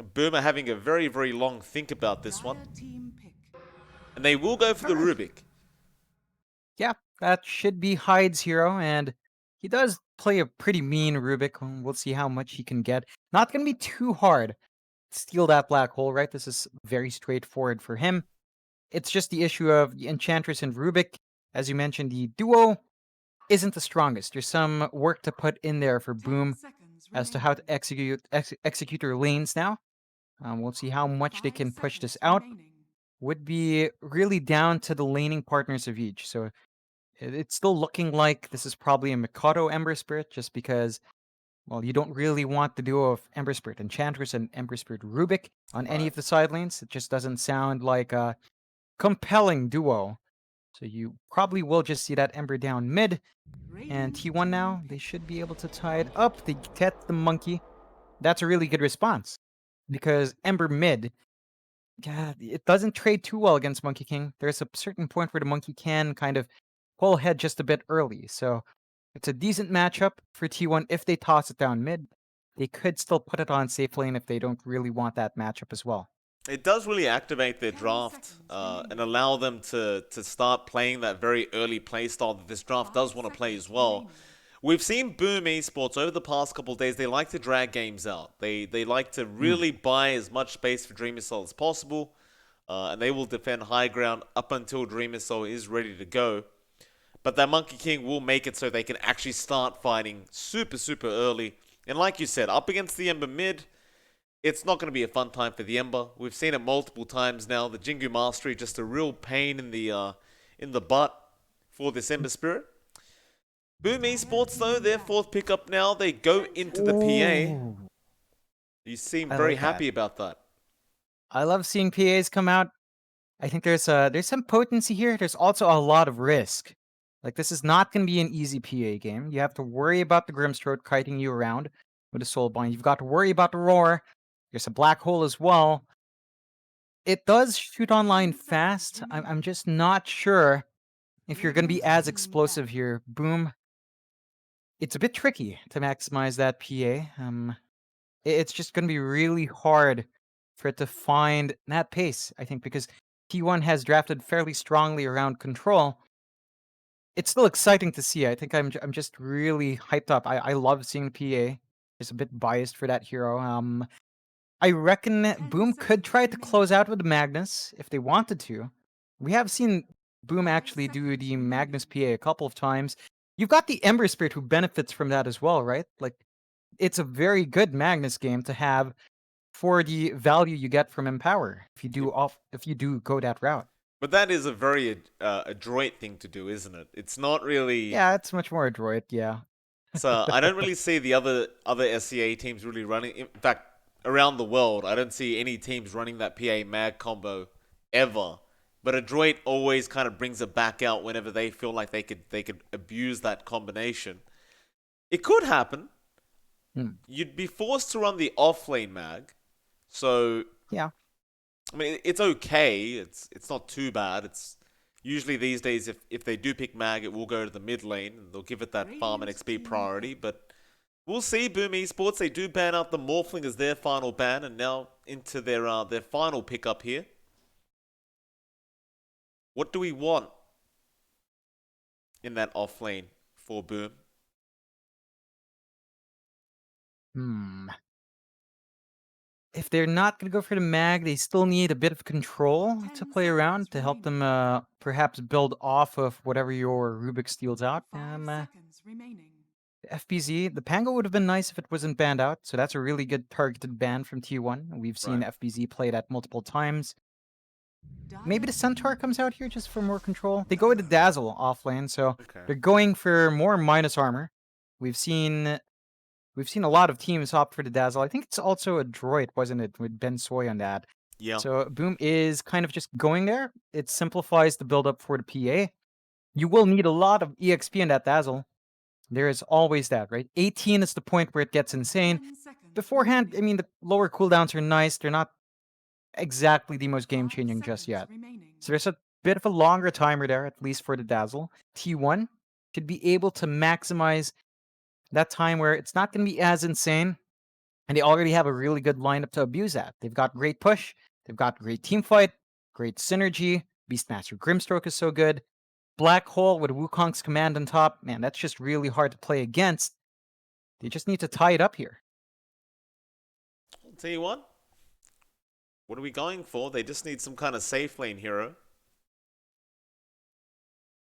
Boom are having a very, very long think about this one. And they will go for the Rubik. Yeah, that should be Hyde's hero, and he does play a pretty mean Rubik. We'll see how much he can get. Not going to be too hard to steal that black hole, right? This is very straightforward for him. It's just the issue of the Enchantress and Rubik. As you mentioned, the duo isn't the strongest. There's some work to put in there for Boom as to how to execute their lanes now. We'll see how much they can push this out. Would be really down to the laning partners of each. So it's still looking like this is probably a Mikado Ember Spirit, just because, well, you don't really want the duo of Ember Spirit Enchantress and Ember Spirit Rubik on any Right. of the side lanes. It just doesn't sound like a compelling duo. So you probably will just see that Ember down mid. And T1 now, they should be able to tie it up. They get the monkey. That's a really good response. Because Ember mid, yeah, it doesn't trade too well against Monkey King. There's a certain point where the Monkey can kind of pull ahead just a bit early. So it's a decent matchup for T1 if they toss it down mid. They could still put it on safe lane if they don't really want that matchup as well. It does really activate their draft and allow them to start playing that very early playstyle that this draft does want to play as well. We've seen Boom Esports over the past couple of days. They like to drag games out. They like to Mm. really buy as much space for Dream Missile as possible, and they will defend high ground up until Dream Missile is ready to go. But that Monkey King will make it so they can actually start fighting super, super early. And like you said, up against the Ember mid, it's not going to be a fun time for the Ember. We've seen it multiple times now. The Jingu Mastery just a real pain in the butt for this Ember Spirit. Boom Esports though, their fourth pickup now. They go into the PA. Ooh, You seem I very like that. happy about that. I love seeing PAs come out. I think there's some potency here. There's also a lot of risk. Like, this is not going to be an easy PA game. You have to worry about the Grimstrode kiting you around with a Soulbind. You've got to worry about the Roar. There's a black hole as well. It does shoot online fast. I'm just not sure if you're going to be as explosive here. Boom. It's a bit tricky to maximize that PA. It's just going to be really hard for it to find that pace, I think, because T1 has drafted fairly strongly around control. It's still exciting to see. I think I'm just really hyped up. I love seeing PA. Just a bit biased for that hero. I reckon Boom could try to close out with the Magnus if they wanted to. We have seen Boom actually do the Magnus PA a couple of times. You've got the Ember Spirit who benefits from that as well, right? Like, it's a very good Magnus game to have for the value you get from Empower Yep. if you do go that route. But that is a very adroit thing to do, isn't it? It's not really. Yeah, it's much more adroit, yeah. So I don't really see the other SCA teams really running. In fact, around the world, I don't see any teams running that PA mag combo ever. But Adroit always kind of brings it back out whenever they feel like they could abuse that combination. It could happen. Hmm. You'd be forced to run the offlane mag. So Yeah. I mean it's okay. It's not too bad. It's usually these days if they do pick mag, it will go to the mid lane and they'll give it that farm and XP priority, but we'll see. Boom Esports, they do ban out the Morphling as their final ban, and now into their final pickup here. What do we want in that off lane for Boom? Hmm. If they're not going to go for the mag, they still need a bit of control to play around to help them perhaps build off of whatever your Rubik steals out. FBZ, the Pango would have been nice if it wasn't banned out, so that's a really good targeted ban from T1. We've seen Right. FBZ play that multiple times. Maybe the Centaur comes out here just for more control. They go with the Dazzle offlane, so Okay. they're going for more minus armor. We've seen a lot of teams opt for the Dazzle. I think it's also a droid, wasn't it, with Ben Soy on that. Yeah. So Boom is kind of just going there. It simplifies the build-up for the PA. You will need a lot of EXP in that Dazzle. There is always that, right? 18 is the point where it gets insane. Beforehand, I mean, the lower cooldowns are nice. They're not exactly the most game-changing just yet. So there's a bit of a longer timer there, at least for the Dazzle. T1 should be able to maximize that time where it's not going to be as insane. And they already have a really good lineup to abuse that. They've got great push, they've got great team fight, great synergy. Beastmaster Grimstroke is so good. Black Hole with Wukong's command on top, man, that's just really hard to play against. They just need to tie it up here. I'll tell you what are we going for? They just need some kind of safe lane hero.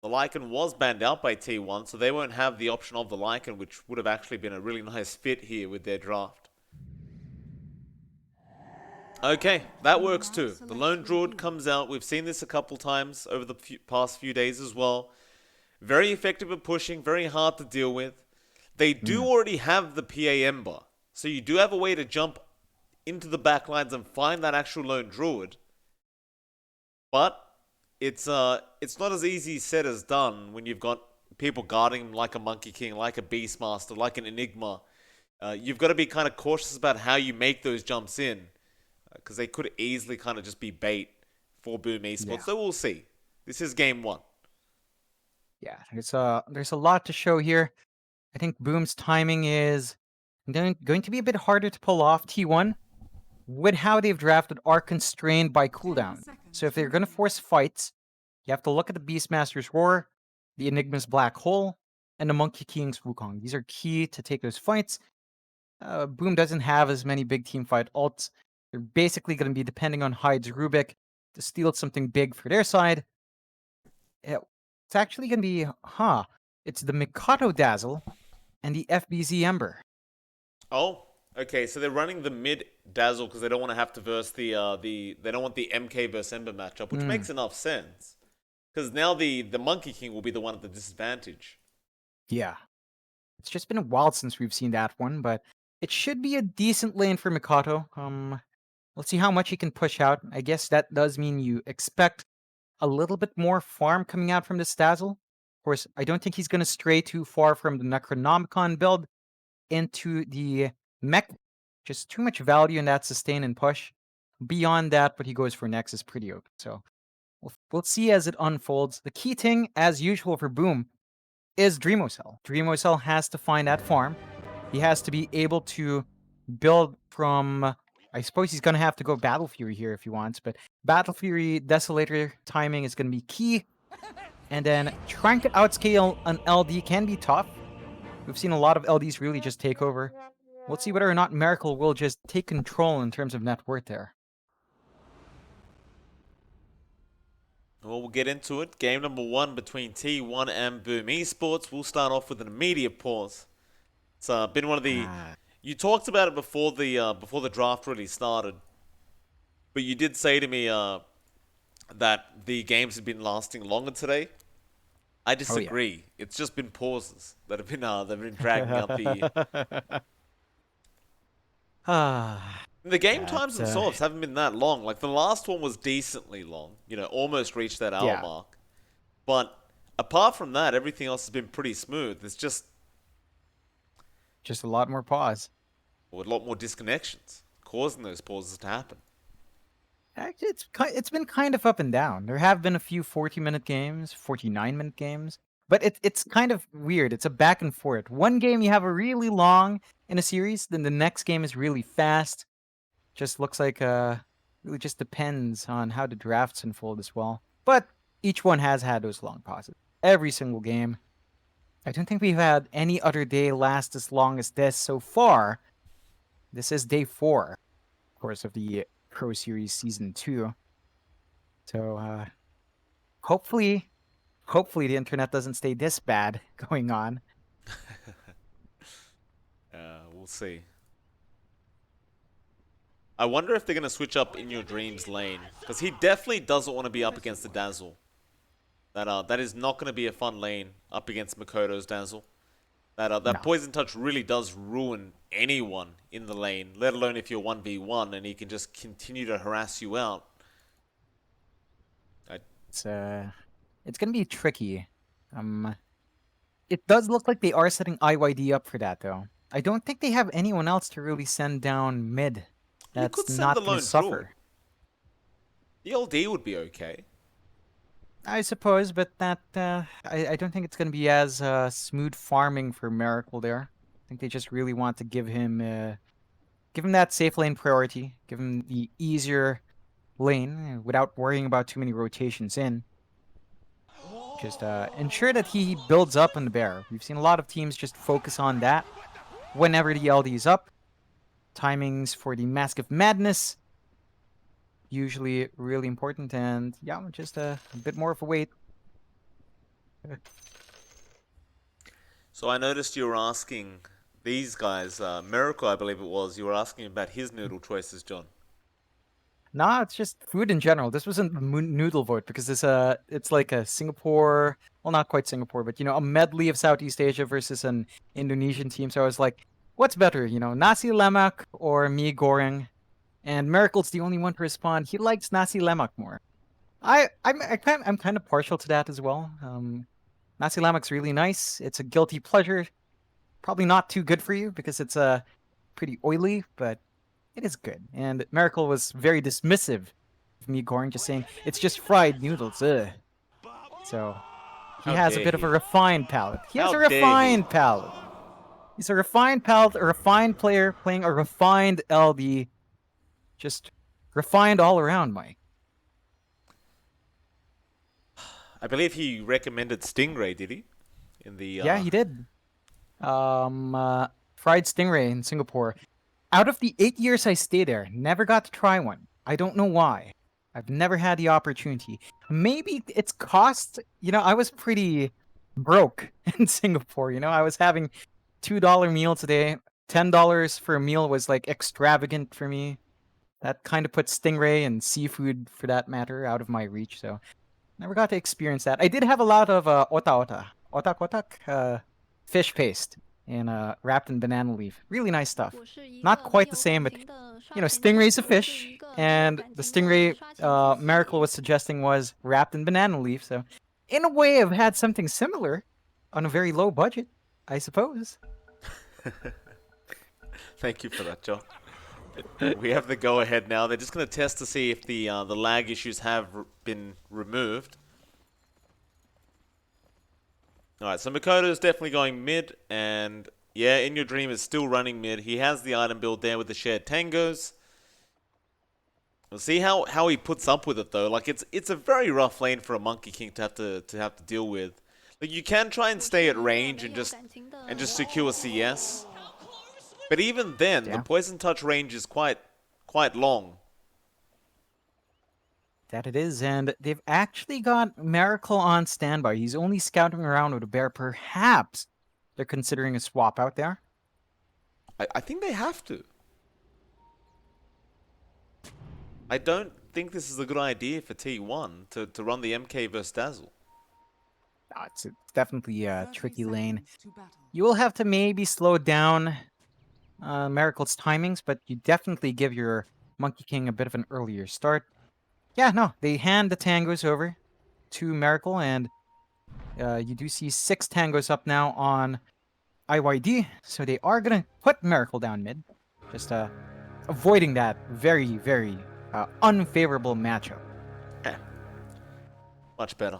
The Lycan was banned out by T1, so they won't have the option of the Lycan, which would have actually been a really nice fit here with their draft. Okay, that works too. The Lone Druid comes out. We've seen this a couple times over the past few days as well. Very effective at pushing, very hard to deal with. They do already have the PA Ember, so you do have a way to jump into the backlines and find that actual Lone Druid. But it's not as easy said as done when you've got people guarding him like a Monkey King, like a Beastmaster, like an Enigma. You've got to be kind of cautious about how you make those jumps in, because they could easily kind of just be bait for Boom Esports. Yeah. So we'll see. This is game 1. Yeah, there's a lot to show here. I think Boom's timing is going to be a bit harder to pull off. T1, with how they've drafted, are constrained by cooldown. So if they're going to force fights, you have to look at the Beastmaster's Roar, the Enigma's Black Hole, and the Monkey King's Wukong. These are key to take those fights. Boom doesn't have as many big team fight ults. They're basically going to be depending on Hyde's Rubik to steal something big for their side. It's actually going to be, it's the Mikado Dazzle and the FBZ Ember. Oh, okay. So they're running the mid Dazzle because they don't want to have to verse they don't want the MK versus Ember matchup, which makes enough sense. Because now the Monkey King will be the one at the disadvantage. Yeah. It's just been a while since we've seen that one, but it should be a decent lane for Mikado. Let's see how much he can push out. I guess that does mean you expect a little bit more farm coming out from this Dazzle. Of course, I don't think he's going to stray too far from the Necronomicon build into the mech. Just too much value in that sustain and push. Beyond that, what he goes for next is pretty open. So we'll see as it unfolds. The key thing, as usual for Boom, is Dreamocell. Dreamocell has to find that farm. He has to be able to build from... I suppose he's going to have to go Battle Fury here if he wants, but Battle Fury Desolator timing is going to be key. And then trying to outscale an LD can be tough. We've seen a lot of LDs really just take over. We'll see whether or not Miracle will just take control in terms of net worth there. Well, we'll get into it. Game number 1 between T1 and Boom Esports. We'll start off with an immediate pause. It's been one of the... You talked about it before the draft really started, but you did say to me that the games had been lasting longer today. I disagree. Yeah. It's just been pauses that have been dragging out the... The game times themselves haven't been that long. Like, the last one was decently long. You know, almost reached that hour mark. But apart from that, everything else has been pretty smooth. It's just a lot more pause. Or a lot more disconnections, causing those pauses to happen. Actually, it's been kind of up and down. There have been a few 40-minute games, 49-minute games, but it's kind of weird. It's a back and forth. One game you have a really long in a series, then the next game is really fast. Just looks like really just depends on how the drafts unfold as well. But each one has had those long pauses. Every single game. I don't think we've had any other day last as long as this so far. This is day 4, of course, of the Pro Series Season 2. So, hopefully the internet doesn't stay this bad going on. We'll see. I wonder if they're going to switch up In Your Dreams lane, because he definitely doesn't want to be up against the Dazzle. That is not going to be a fun lane up against Mikoto's Dazzle. That No. Poison Touch really does ruin anyone in the lane, let alone if you're 1v1 and he can just continue to harass you out. It's going to be tricky. It does look like they are setting IYD up for that, though. I don't think they have anyone else to really send down mid. That's not going to suffer. The LD would be okay. I suppose, but that I don't think it's going to be as smooth farming for Miracle there. I think they just really want to give him give him that safe lane priority. Give him the easier lane without worrying about too many rotations in. Just ensure that he builds up on the bear. We've seen a lot of teams just focus on that whenever the LD is up. Timings for the Mask of Madness, usually really important, and yeah, just a bit more of a wait. So I noticed you were asking these guys, Miracle, I believe it was, you were asking about his noodle choices, John. Nah, it's just food in general. This wasn't a noodle vote because it's like a Singapore, well, not quite Singapore, but a medley of Southeast Asia versus an Indonesian team. So I was like, what's better, nasi lemak or mie goreng? And Miracle's the only one to respond. He likes nasi lemak more. I'm kind of partial to that as well. Nasi lemak's really nice. It's a guilty pleasure. Probably not too good for you because it's pretty oily, but it is good. And Miracle was very dismissive of me Goring, just saying it's just fried noodles. Ugh. So he How has a dare bit of a he? refined palate. He has How a dare he? refined palate. He's a refined palate, a refined player playing a refined LD. Just refined all around, Mike. I believe he recommended Stingray, did he? In the Yeah, he did. Fried stingray in Singapore. Out of the 8 years I stayed there, never got to try one. I don't know why. I've never had the opportunity. Maybe it's cost. I was pretty broke in Singapore. I was having $2 meals a day. $10 for a meal was like extravagant for me. That kind of put stingray and seafood, for that matter, out of my reach. So never got to experience that. I did have a lot of otak, fish paste and wrapped in banana leaf. Really nice stuff. Not quite the same, but stingray's a fish, and the stingray Miracle was suggesting was wrapped in banana leaf. So in a way, I've had something similar on a very low budget, I suppose. Thank you for that, John. We have the go-ahead now. They're just going to test to see if the lag issues have been removed. Alright, so Makoto's definitely going mid, and yeah, In Your Dream is still running mid. He has the item build there with the shared tangos. We'll see how he puts up with it though. Like it's a very rough lane for a Monkey King to have to deal with. Like you can try and stay at range and just secure CS. But even then, the Yeah. Poison Touch range is quite long. That it is, and they've actually got Miracle on standby. He's only scouting around with a bear. Perhaps they're considering a swap out there. I think they have to. I don't think this is a good idea for T1 to run the MK versus Dazzle. It's definitely a tricky lane. You will have to maybe slow down Miracle's timings, but you definitely give your Monkey King a bit of an earlier start. Yeah, no, they hand the tangos over to Miracle, and you do see 6 tangos up now on IYD, so they are going to put Miracle down mid, just avoiding that very, very unfavorable matchup. Eh, much better.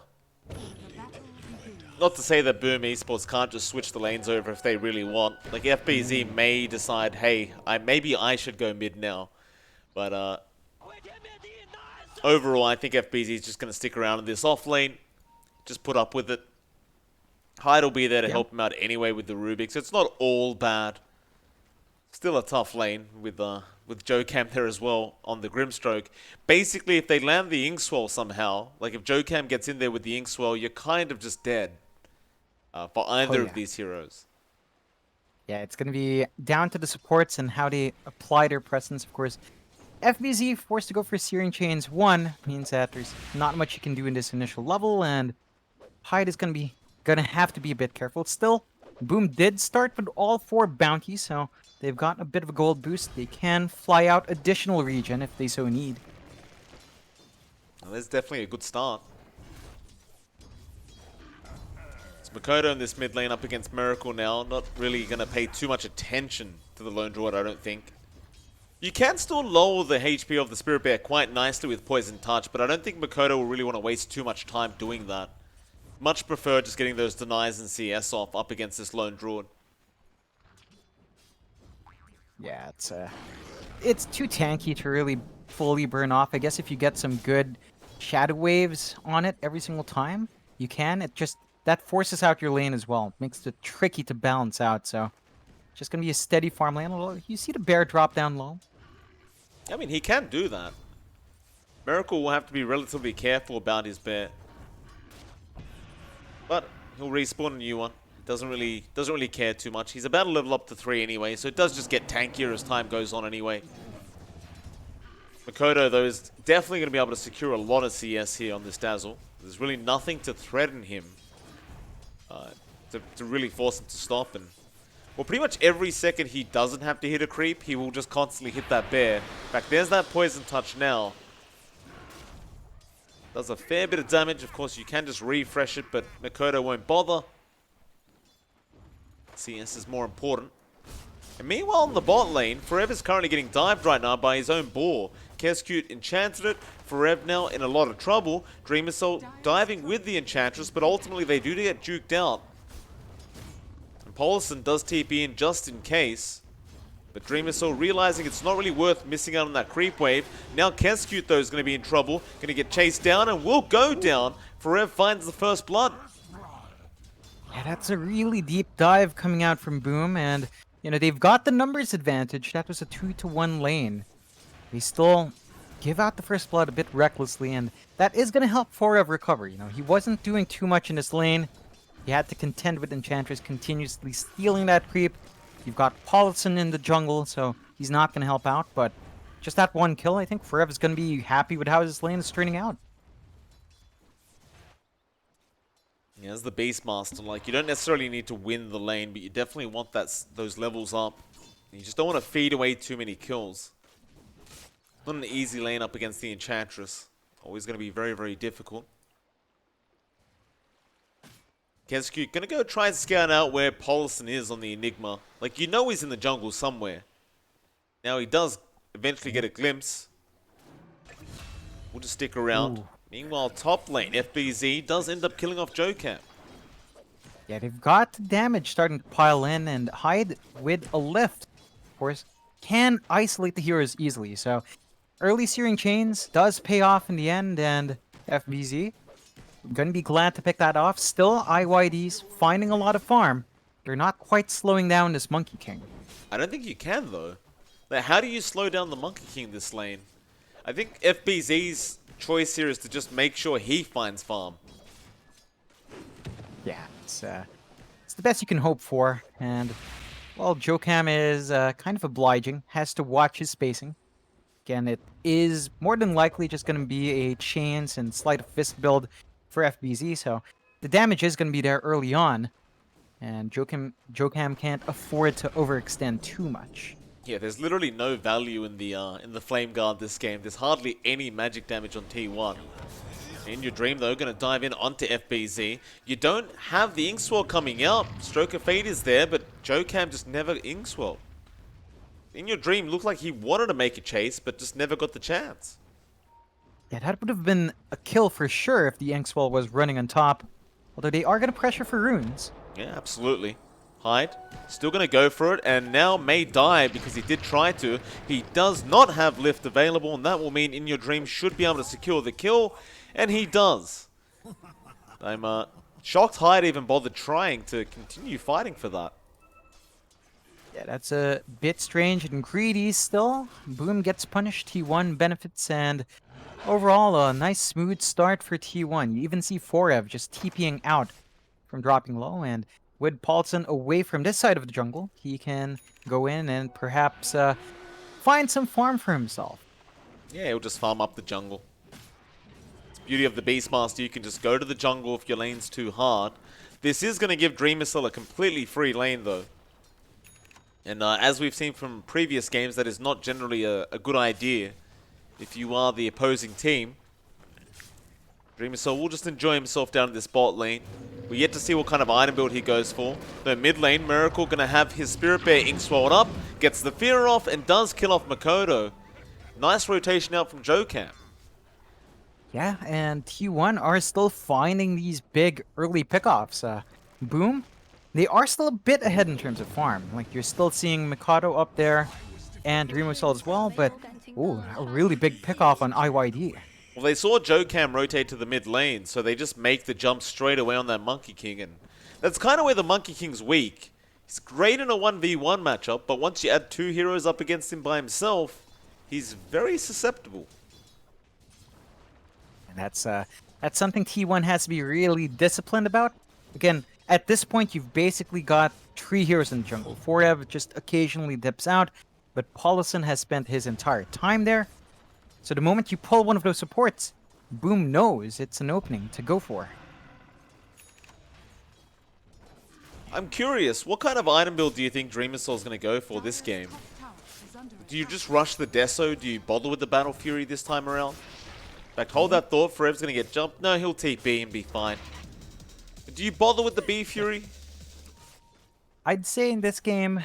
Not to say that Boom Esports can't just switch the lanes over if they really want. Like FBZ may decide, hey, maybe I should go mid now, but overall, I think FBZ is just going to stick around in this off lane, just put up with it. Hyde will be there to help him out anyway with the Rubik, so it's not all bad. Still a tough lane with JoeCam there as well on the Grimstroke. Basically, if they land the Inkswell somehow, like if JoeCam gets in there with the Inkswell, you're kind of just dead for either of these heroes. Yeah, it's going to be down to the supports and how they apply their presence, of course. FBZ forced to go for Searing Chains 1 means that there's not much you can do in this initial level, and Hyde is gonna have to be a bit careful. Still, Boom did start with all 4 bounties, so they've got a bit of a gold boost. They can fly out additional regen if they so need. Well, that's definitely a good start. It's Makoto in this mid lane up against Miracle now. Not really gonna pay too much attention to the Lone Druid, I don't think. You can still lower the HP of the Spirit Bear quite nicely with Poison Touch, but I don't think Makoto will really want to waste too much time doing that. Much prefer just getting those denies and CS off up against this Lone Druid. Yeah, it's too tanky to really fully burn off. I guess if you get some good shadow waves on it every single time, you can. It just that forces out your lane as well. Makes it tricky to balance out. So just gonna be a steady farm lane. You see the bear drop down low. I mean, he can do that. Miracle will have to be relatively careful about his bear. But he'll respawn a new one. Doesn't really care too much. He's about to level up to 3 anyway, so it does just get tankier as time goes on anyway. Makoto, though, is definitely going to be able to secure a lot of CS here on this Dazzle. There's really nothing to threaten him to really force him to stop. And well, pretty much every second he doesn't have to hit a creep, he will just constantly hit that bear. In fact, there's that poison touch now. Does a fair bit of damage. Of course, you can just refresh it, but Makoto won't bother. CS is more important. And meanwhile, in the bot lane, Forever's currently getting dived right now by his own boar. Kescute enchanted it. Forever now in a lot of trouble. Dream Assault diving with the Enchantress, but ultimately they do get juked out. And Paulson does TP in just in case. But Dream Assault realizing it's not really worth missing out on that creep wave. Now Kescute, though, is going to be in trouble. Going to get chased down and will go down. Forever finds the first blood. Yeah, that's a really deep dive coming out from Boom, and you know they've got the numbers advantage. That was a 2-to-1 lane. They still give out the first blood a bit recklessly, and that is going to help Forever recover. You know, he wasn't doing too much in this lane. He had to contend with Enchantress continuously stealing that creep. You've got Paulson in the jungle, so he's not going to help out, but just that one kill, I think Forever's going to be happy with how this lane is turning out. Yeah, as the Beastmaster, like, you don't necessarily need to win the lane, but you definitely want those levels up. You just don't want to feed away too many kills. Not an easy lane up against the Enchantress. Always going to be very, very difficult. Kescute going to go try and scout out where Paulson is on the Enigma. Like, you know he's in the jungle somewhere. Now he does eventually get a glimpse. We'll just stick around. Ooh. Meanwhile, top lane, FBZ does end up killing off Jocam. Yeah, they've got damage starting to pile in, and Hyde with a lift, of course, can isolate the heroes easily. So early Searing Chains does pay off in the end, and FBZ gonna be glad to pick that off. Still, IYD's finding a lot of farm. They're not quite slowing down this Monkey King. I don't think you can, though. Like, how do you slow down the Monkey King this lane? I think FBZ's choice here is to just make sure he finds farm. Yeah, it's the best you can hope for, and well, Jocam is kind of obliging, has to watch his spacing. Again, it is more than likely just going to be a Chains and Sleight of Fist build for FBZ, so the damage is going to be there early on, and Jocam can't afford to overextend too much. Yeah, there's literally no value in the Flame Guard this game. There's hardly any magic damage on T1. In your dream, though, going to dive in onto FBZ. You don't have the Ink Swell coming out. Stroke of Fate is there, but Jocam just never Ink Swell. In your dream, looked like he wanted to make a chase, but just never got the chance. Yeah, that would have been a kill for sure if the Ink Swell was running on top. Although they are going to pressure for runes. Yeah, absolutely. Hyde, still going to go for it, and now may die because he did try to. He does not have lift available, and that will mean In Your Dream should be able to secure the kill, and he does. I'm shocked Hyde even bothered trying to continue fighting for that. Yeah, that's a bit strange and greedy still. Boom gets punished, T1 benefits, and overall a nice smooth start for T1. You even see Forev just TPing out from dropping low, and with Paulson away from this side of the jungle, he can go in and perhaps find some farm for himself. Yeah, he'll just farm up the jungle. It's the beauty of the Beastmaster. You can just go to the jungle if your lane's too hard. This is going to give Dream Missile a completely free lane, though. And as we've seen from previous games, that is not generally a good idea if you are the opposing team. Dream Missile will just enjoy himself down in this bot lane. We're yet to see what kind of item build he goes for. Though mid lane, Miracle going to have his Spirit Bear Ink swelled up, gets the fear off, and does kill off Makoto. Nice rotation out from Jocam. Yeah, and T1 are still finding these big early pickoffs. Boom, they are still a bit ahead in terms of farm. Like, you're still seeing Mikado up there, and Dream Cell as well, but ooh, a really big pick off on IYD. Well, they saw Jokam rotate to the mid lane, so they just make the jump straight away on that Monkey King, and that's kind of where the Monkey King's weak. He's great in a 1v1 matchup, but once you add 2 heroes up against him by himself, he's very susceptible. And that's something T1 has to be really disciplined about. Again, at this point, you've basically got 3 heroes in the jungle. Forev just occasionally dips out, but Paulison has spent his entire time there. So the moment you pull one of those supports, Boom knows it's an opening to go for. I'm curious, what kind of item build do you think Dream is going to go for this game? Do you just rush the Deso? Do you bother with the Battle Fury this time around? In fact, hold that thought. Forev's going to get jumped. No, he'll TP and be fine. But do you bother with the B Fury? I'd say in this game,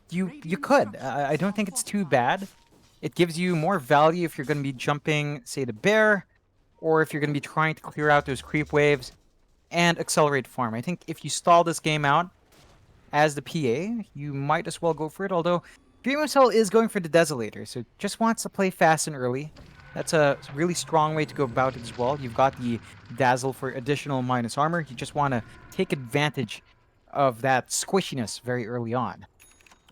you could. I don't think it's too bad. It gives you more value if you're going to be jumping, say, the bear, or if you're going to be trying to clear out those creep waves and accelerate farm. I think if you stall this game out as the PA, you might as well go for it, although Dreamcell is going for the Desolator, so just wants to play fast and early. That's a really strong way to go about it as well. You've got the Dazzle for additional minus armor. You just want to take advantage of that squishiness very early on.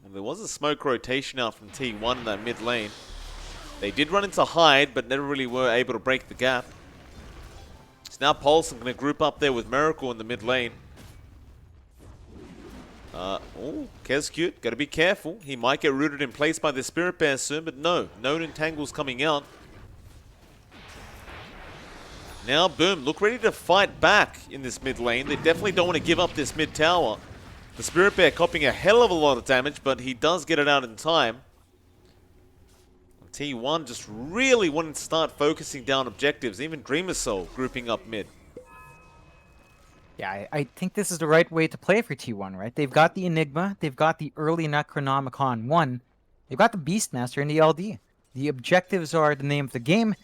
Well, there was a smoke rotation out from T1 in that mid lane. They did run into Hyde, but never really were able to break the gap. So now Paulson going to group up there with Miracle in the mid lane. Oh, Kezcute, got to be careful. He might get rooted in place by the Spirit Bear soon, but no. Node Entangle's coming out. Now, Boom, look ready to fight back in this mid lane. They definitely don't want to give up this mid tower. The Spirit Bear copying a hell of a lot of damage, but he does get it out in time. T1 just really wanting to start focusing down objectives. Even Dreamer Soul grouping up mid. Yeah, I think this is the right way to play for T1, right? They've got the Enigma, they've got the early Necronomicon 1, they've got the Beastmaster and the LD. The objectives are the name of the game,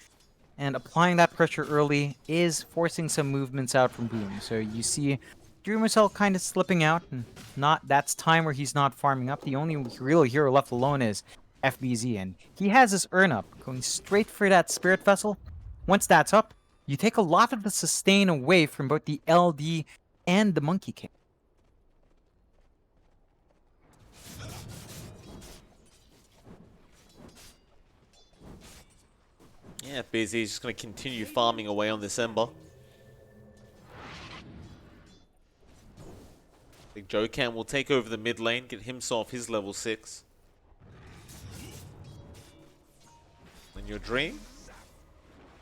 and applying that pressure early is forcing some movements out from Boom. So you see Dreamercell kind of slipping out, and that's time where he's not farming up. The only real hero left alone is FBZ, and he has his Urn up, going straight for that Spirit Vessel. Once that's up, you take a lot of the sustain away from both the LD and the Monkey King. Yeah, FBZ is just going to continue farming away on this Ember. I think Jokam will take over the mid lane, get himself his level 6. And your Dream?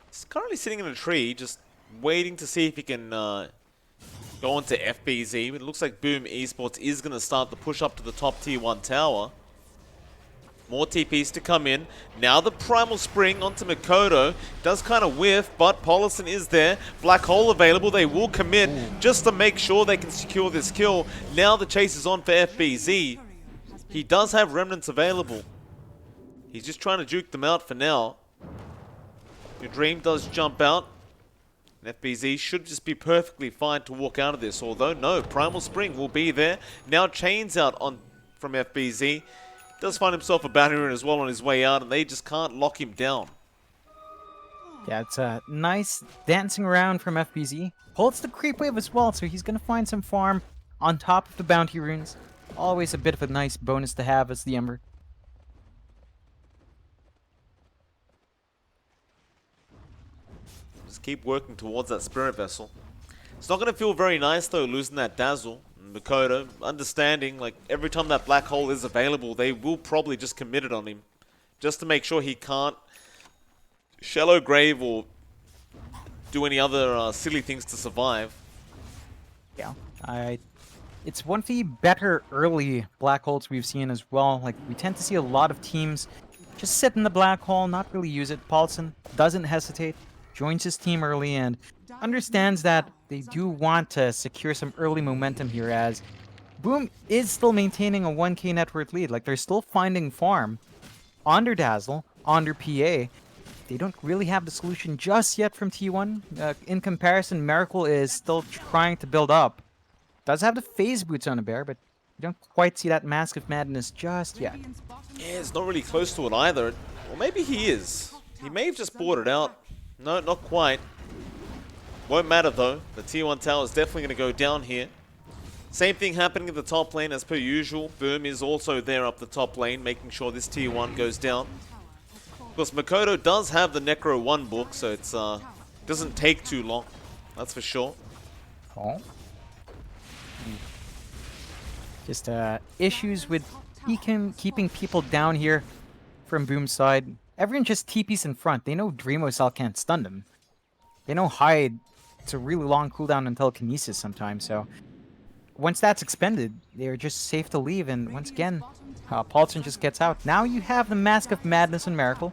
He's currently sitting in a tree, just waiting to see if he can go on to FBZ. It looks like Boom Esports is going to start the push up to the top tier 1 tower. More TPs to come in. Now the Primal Spring onto Mikoto. Does kind of whiff, but Paulison is there. Black Hole available. They will commit just to make sure they can secure this kill. Now the chase is on for FBZ. He does have remnants available. He's just trying to juke them out for now. Your Dream does jump out. And FBZ should just be perfectly fine to walk out of this. Although, no, Primal Spring will be there. Now Chains out on from FBZ. Does find himself a Battery as well on his way out, and they just can't lock him down. Yeah, it's a nice dancing around from FBZ. Holds the creep wave as well, so he's going to find some farm on top of the bounty runes. Always a bit of a nice bonus to have as the Ember. Just keep working towards that Spirit Vessel. It's not going to feel very nice, though, losing that Dazzle. Mikoto, understanding, like, every time that Black Hole is available, they will probably just commit it on him. Just to make sure he can't Shallow Grave or do any other silly things to survive. Yeah, it's one of the better early Black Holes we've seen as well. Like, we tend to see a lot of teams just sit in the Black Hole, not really use it. Paulson doesn't hesitate, joins his team early, and understands that they do want to secure some early momentum here, as Boom is still maintaining a 1k net worth lead. Like, they're still finding farm on their Dazzle, on their PA. They don't really have the solution just yet from T1. In comparison, Miracle is still trying to build up. Does have the phase boots on a bear, but you don't quite see that Mask of Madness just yet. Yeah, it's not really close to it either. Or maybe he is. He may have just bought it out. No, not quite. Won't matter though. The tier 1 tower is definitely going to go down here. Same thing happening in the top lane as per usual. Boom is also there up the top lane, making sure this tier 1 goes down. Of course, Makoto does have the Necro 1 book, so it's doesn't take too long. That's for sure. Oh. Just issues with keeping people down here from Boom's side. Everyone just TPs in front. They know Dreamosal can't stun them. They know Hide. It's a really long cooldown on telekinesis sometimes, so once that's expended, they're just safe to leave, and once again, Paulson just gets out. Now you have the Mask of Madness and Miracle,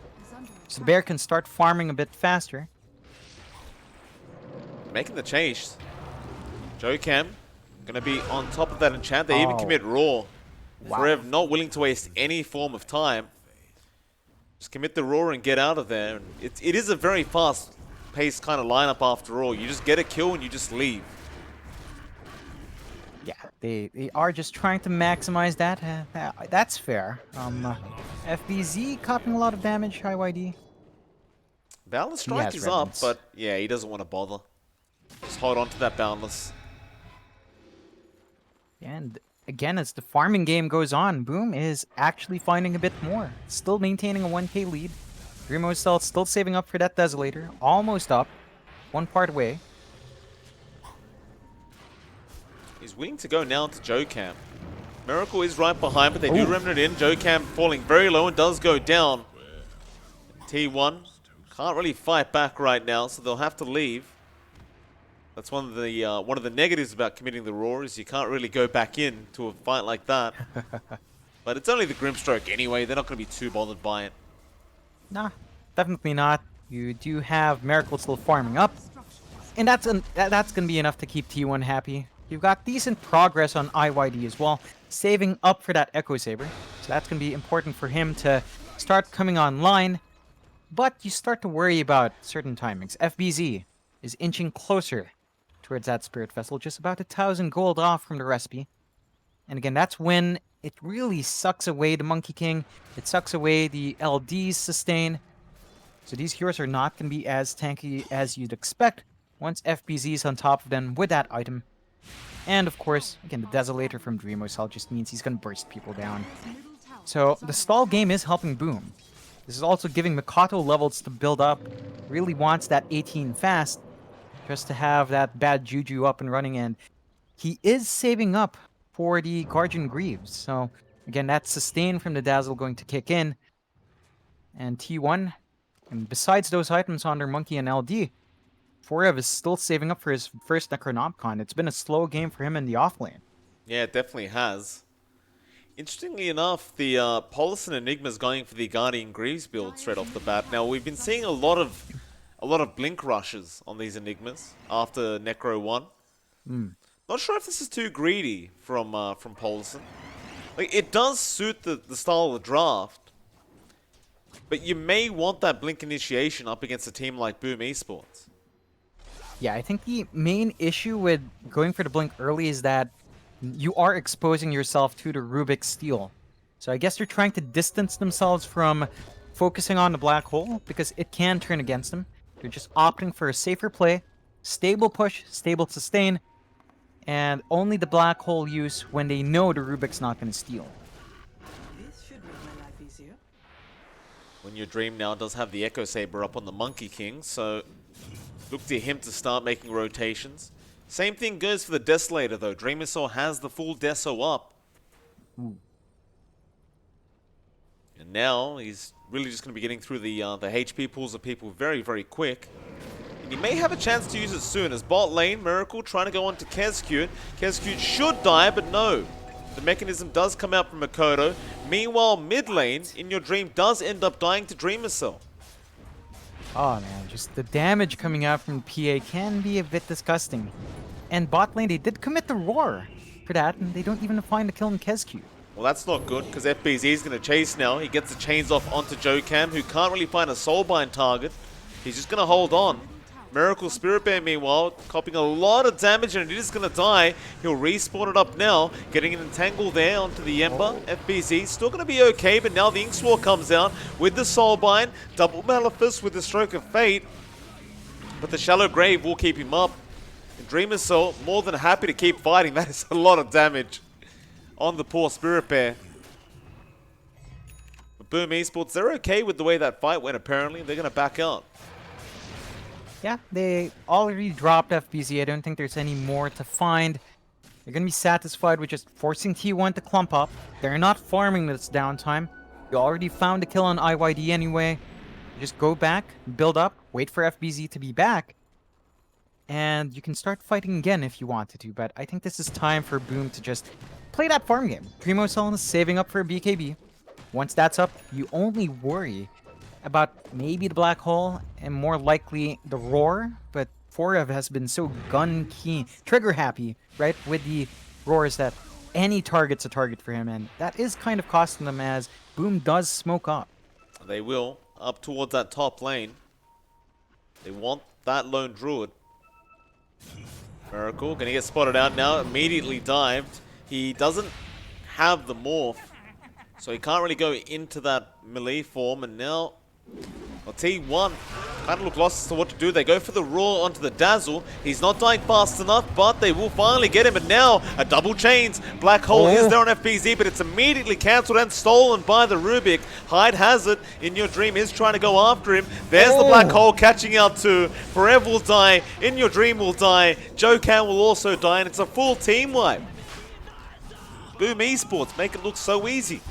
so the bear can start farming a bit faster. Making the chase. Jokam gonna be on top of that enchant. They even commit Raw. Wow. Forever, not willing to waste any form of time. Just commit the Raw and get out of there. And it is a very fast-paced kind of lineup after all. You just get a kill and you just leave. Yeah, they are just trying to maximize that. That's fair. FBZ copying a lot of damage, IYD. Boundless Strike is up, but yeah, he doesn't want to bother. Just hold on to that Boundless. And again, as the farming game goes on, Boom is actually finding a bit more. Still maintaining a 1k lead. Dreamosal still saving up for that Desolator. Almost up. One part away. He's willing to go now to Jokam. Miracle is right behind, but they do Remnant in. Jokam falling very low and does go down. T1 can't really fight back right now, so they'll have to leave. That's one of the negatives about committing the Roar, is you can't really go back in to a fight like that. But it's only the Grimstroke anyway. They're not going to be too bothered by it. Nah, definitely not. You do have Miracle still farming up, and that's going to be enough to keep T1 happy. You've got decent progress on IYD as well, saving up for that Echo Saber. So that's going to be important for him to start coming online. But you start to worry about certain timings. FBZ is inching closer towards that Spirit Vessel, just about 1,000 gold off from the recipe. And again, that's when it really sucks away the Monkey King. It sucks away the LD's sustain. So these heroes are not going to be as tanky as you'd expect once FBZ is on top of them with that item. And of course, again, the Desolator from Dreamosal just means he's going to burst people down. So the stall game is helping Boom. This is also giving Mikoto levels to build up. Really wants that 18 fast just to have that bad juju up and running. And he is saving up for the Guardian Greaves. So again, that sustain from the Dazzle going to kick in. And T1, and besides those items on their Monkey and LD, Forev is still saving up for his first Necronomicon. It's been a slow game for him in the offlane. Yeah, it definitely has. Interestingly enough, the Polus and Enigma's going for the Guardian Greaves build straight off the bat. Now, we've been seeing a lot of blink rushes on these Enigmas after Necro 1. Not sure if this is too greedy from Polison. Like, it does suit the style of the draft, but you may want that blink initiation up against a team like Boom Esports. Yeah, I think the main issue with going for the blink early is that you are exposing yourself to the Rubik's Steel. So I guess they're trying to distance themselves from focusing on the black hole because it can turn against them. They're just opting for a safer play, stable push, stable sustain, and only the black hole use when they know the Rubik's not going to steal. This should make my life easier. When your Dream now does have the Echo Saber up on the Monkey King, so look to him to start making rotations. Same thing goes for the Desolator though. Dreamosaur has the full Deso up. And now he's really just going to be getting through the HP pools of people very, very quick. And he may have a chance to use it soon as bot lane, Miracle trying to go on to Kezcute. Kezcute should die, but no. The mechanism does come out from Makoto. Meanwhile, mid lane, In Your Dream does end up dying to Dreamosaur. Oh man, just the damage coming out from PA can be a bit disgusting. And bot lane, they did commit the Roar for that, and they don't even find the kill in Kezcute. Well, that's not good, because FBZ is going to chase now. He gets the chains off onto Jokam, who can't really find a Soulbind target. He's just going to hold on. Miracle Spirit Bear, meanwhile, copying a lot of damage, and it is going to die. He'll respawn it up now, getting an entangle there onto the Ember. FBZ still going to be okay, but now the Ink Sword comes out with the Soulbind. Double Malefice with the Stroke of Fate. But the Shallow Grave will keep him up. And Dreamer's Soul, more than happy to keep fighting. That is a lot of damage on the poor Spirit Bear. But Boom Esports, they're okay with the way that fight went, apparently. They're going to back out. Yeah, they already dropped FBZ. I don't think there's any more to find. They're going to be satisfied with just forcing T1 to clump up. They're not farming this downtime. You already found a kill on IYD anyway. Just go back, build up, wait for FBZ to be back. And you can start fighting again if you wanted to. But I think this is time for Boom to just play that farm game. Primo Cell is saving up for a BKB. Once that's up, you only worry about maybe the Black Hole and more likely the Roar, but Forev has been so gun keen, trigger happy, right, with the Roars that any target's a target for him, and that is kind of costing them as Boom does smoke up. They will, up towards that top lane. They want that lone druid. Miracle, gonna get spotted out now, immediately dived. He doesn't have the morph, so he can't really go into that melee form, and now well, T1 kind of look lost as to what to do. They go for the Roar onto the Dazzle. He's not dying fast enough, but they will finally get him. And now a double chains. Black Hole is there on FBZ, but it's immediately cancelled and stolen by the Rubik. Hyde has it. In Your Dream is trying to go after him. There's the Black Hole catching out too. Forever will die. In Your Dream will die. Jokan will also die, and it's a full team wipe. Boom Esports make it look so easy.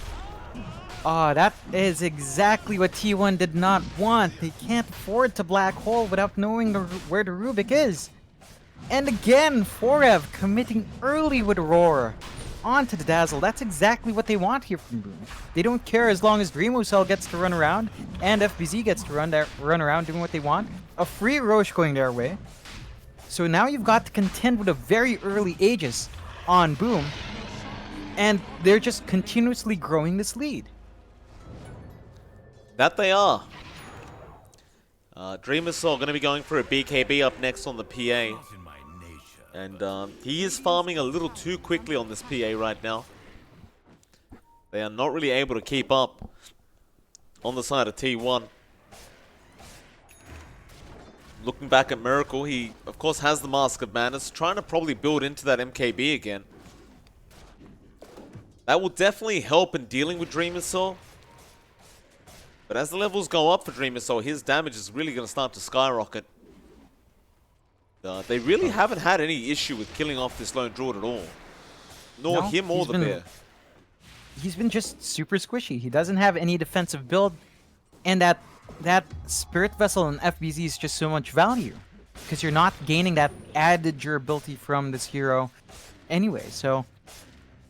Oh, that is exactly what T1 did not want. They can't afford to Black Hole without knowing where the Rubik is. And again, Forev committing early with Roar onto the Dazzle. That's exactly what they want here from Boom. They don't care as long as Dreamocell gets to run around and FBZ gets to run around doing what they want. A free Roche going their way. So now you've got to contend with a very early Aegis on Boom. And they're just continuously growing this lead. That they are. Dreamersaw going to be going for a BKB up next on the PA. And he is farming a little too quickly on this PA right now. They are not really able to keep up on the side of T1. Looking back at Miracle, he of course has the Mask of Madness, trying to probably build into that MKB again. That will definitely help in dealing with Dreamersaw. But as the levels go up for Dreamersaw, his damage is really going to start to skyrocket. They really haven't had any issue with killing off this lone druid at all. Nor him or the bear. He's been just super squishy. He doesn't have any defensive build. And that Spirit Vessel and FBZ is just so much value. Because you're not gaining that added durability from this hero anyway. So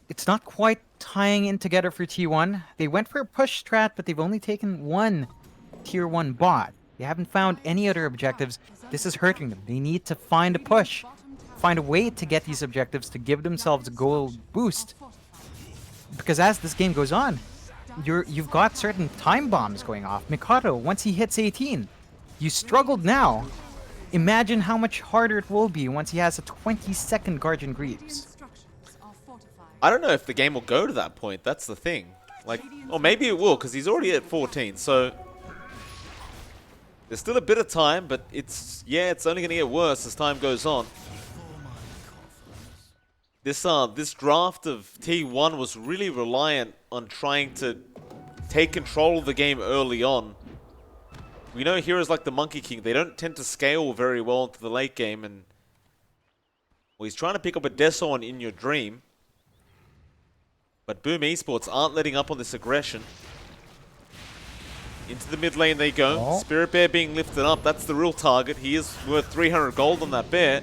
it's not quite tying in together for T1. They went for a push strat, but they've only taken one tier 1 bot. They haven't found any other objectives. This is hurting them. They need to find a push. Find a way to get these objectives to give themselves a gold boost. Because as this game goes on, you've got certain time bombs going off. Mikado, once he hits 18, you struggled now. Imagine how much harder it will be once he has a 20-second Guardian Greaves. I don't know if the game will go to that point. That's the thing. Like, or maybe it will, because he's already at 14. So there's still a bit of time, but it's only going to get worse as time goes on. This draft of T1 was really reliant on trying to take control of the game early on. We know heroes like the Monkey King, they don't tend to scale very well into the late game, and well, he's trying to pick up a Deso on In Your Dream. But Boom Esports aren't letting up on this aggression. Into the mid lane they go. Oh. Spirit Bear being lifted up. That's the real target. He is worth 300 gold on that bear.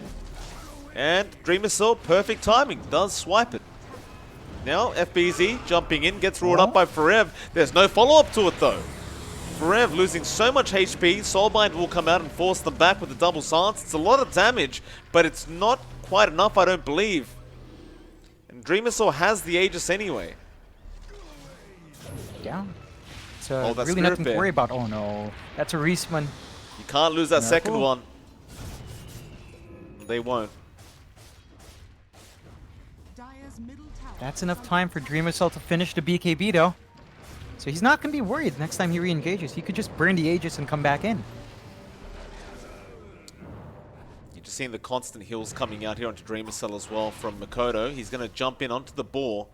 And Dreamersaw, perfect timing. Does swipe it. Now FBZ jumping in. Gets roared up by Forev. There's no follow-up to it though. Forev losing so much HP. Soulbind will come out and force them back with the double silence. It's a lot of damage, but it's not quite enough, I don't believe. And Dreamersaw has the Aegis anyway. Yeah. So really nothing to worry about. Oh no. That's a respawn. You can't lose that second one. They won't. Dire's middle tower. That's enough time for Dream Assault to finish the BKB though. So he's not going to be worried next time he re-engages. He could just burn the Aegis and come back in. You're just seeing the constant heals coming out here onto Dreamer Cell as well from Makoto. He's going to jump in onto the boar,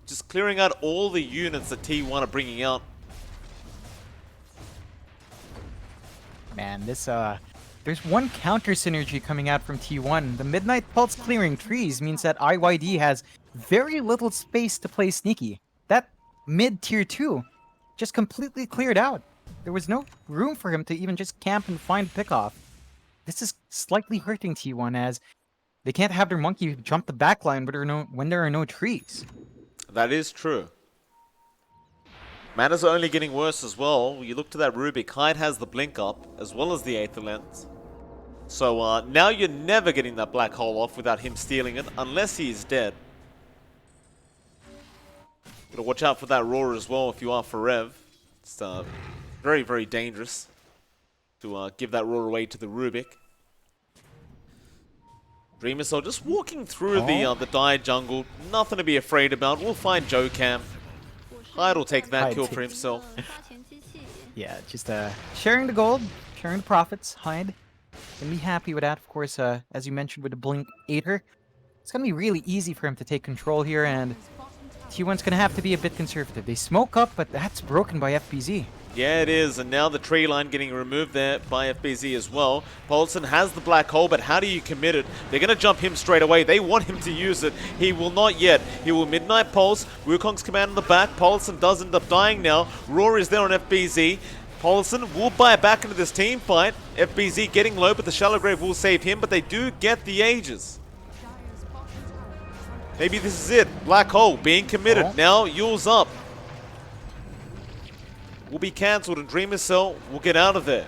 just clearing out all the units that T1 are bringing out. Man, this there's one counter synergy coming out from T1. The Midnight Pulse clearing trees means that IYD has very little space to play sneaky. That mid tier 2 just completely cleared out. There was no room for him to even just camp and find pickoff. This is slightly hurting T1 as they can't have their monkey jump the backline when there are no trees. That is true. Matters are only getting worse as well. You look to that Rubik. Hyde has the blink up as well as the Aether Lens. So now you're never getting that black hole off without him stealing it unless he is dead. Gotta watch out for that roar as well if you are Forev. It's very, very dangerous to give that roar away to the Rubik. Dreamer Soul just walking through the dire jungle. Nothing to be afraid about. We'll find Jokam. Hyde will take that Hyde kill for takes- himself. Yeah, just sharing the gold, sharing the profits. Hyde gonna be happy with that. Of course, as you mentioned with the Blink Aether, it's gonna be really easy for him to take control here, and T1's gonna have to be a bit conservative. They smoke up, but that's broken by FBZ. Yeah, it is, and now the tree line getting removed there by FBZ as well. Paulson has the black hole, but how do you commit it? They're going to jump him straight away. They want him to use it. He will not yet. He will Midnight Pulse. Wukong's command in the back. Paulson does end up dying now. Roar is there on FBZ. Paulson will buy back into this team fight. FBZ getting low, but the Shallow Grave will save him, but they do get the Aegis. Maybe this is it. Black hole being committed. Oh. Now Yule's up. Will be cancelled and Dreamer Cell will get out of there.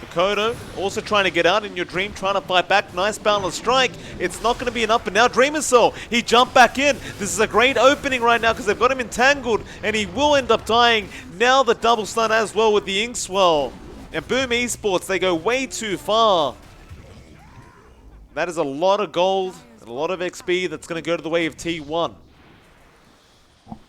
Makoto also trying to get out in your dream, trying to fight back. Nice boundless strike. It's not going to be enough, but now Dreamer Cell, he jumped back in. This is a great opening right now because they've got him entangled and he will end up dying. Now the double stun as well with the Inkswell. And boom, Esports, they go way too far. That is a lot of gold and a lot of XP that's going to go to the way of T1.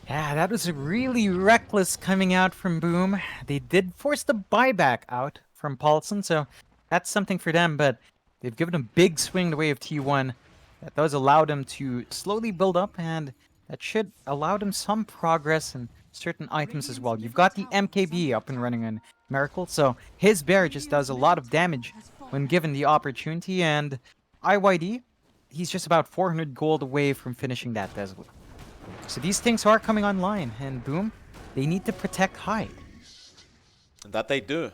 Yeah, that was really reckless coming out from Boom. They did force the buyback out from Paulson, so that's something for them, but they've given a big swing the way of T1. That does allow them to slowly build up, and that should allow them some progress in certain items as well. You've got the MKB up and running on Miracle, so his bear just does a lot of damage when given the opportunity, and IYD, he's just about 400 gold away from finishing that Desolate. So these things are coming online, and Boom, they need to protect Hyde. And that they do.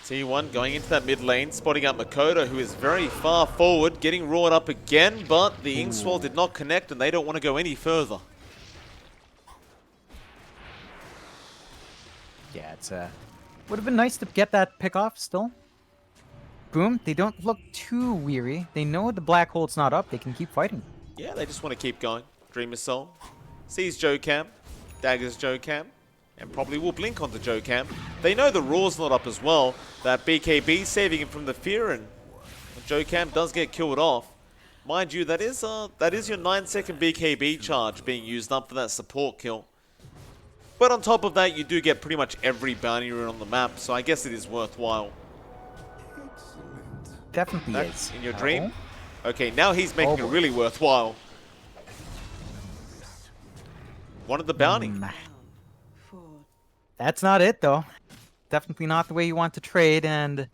The T1 going into that mid lane, spotting out Makoto, who is very far forward, getting roared up again, but the Inkswell did not connect, and they don't want to go any further. Yeah, it's would have been nice to get that pick off still. Boom, they don't look too weary. They know the black hole's not up. They can keep fighting. Yeah, they just want to keep going. Dreamer Soul sees Jokam, daggers Jokam, and probably will blink onto Jokam. They know the roar's not up as well. That BKB saving him from the fear, and Jokam does get killed off. Mind you, that is your 9-second BKB charge being used up for that support kill. But on top of that, you do get pretty much every bounty rune on the map, so I guess it is worthwhile. Definitely That's is. in your dream. Okay, now he's making it boy. really worthwhile. Wanted the bounty. For That's not it, though. Definitely not the way you want to trade, and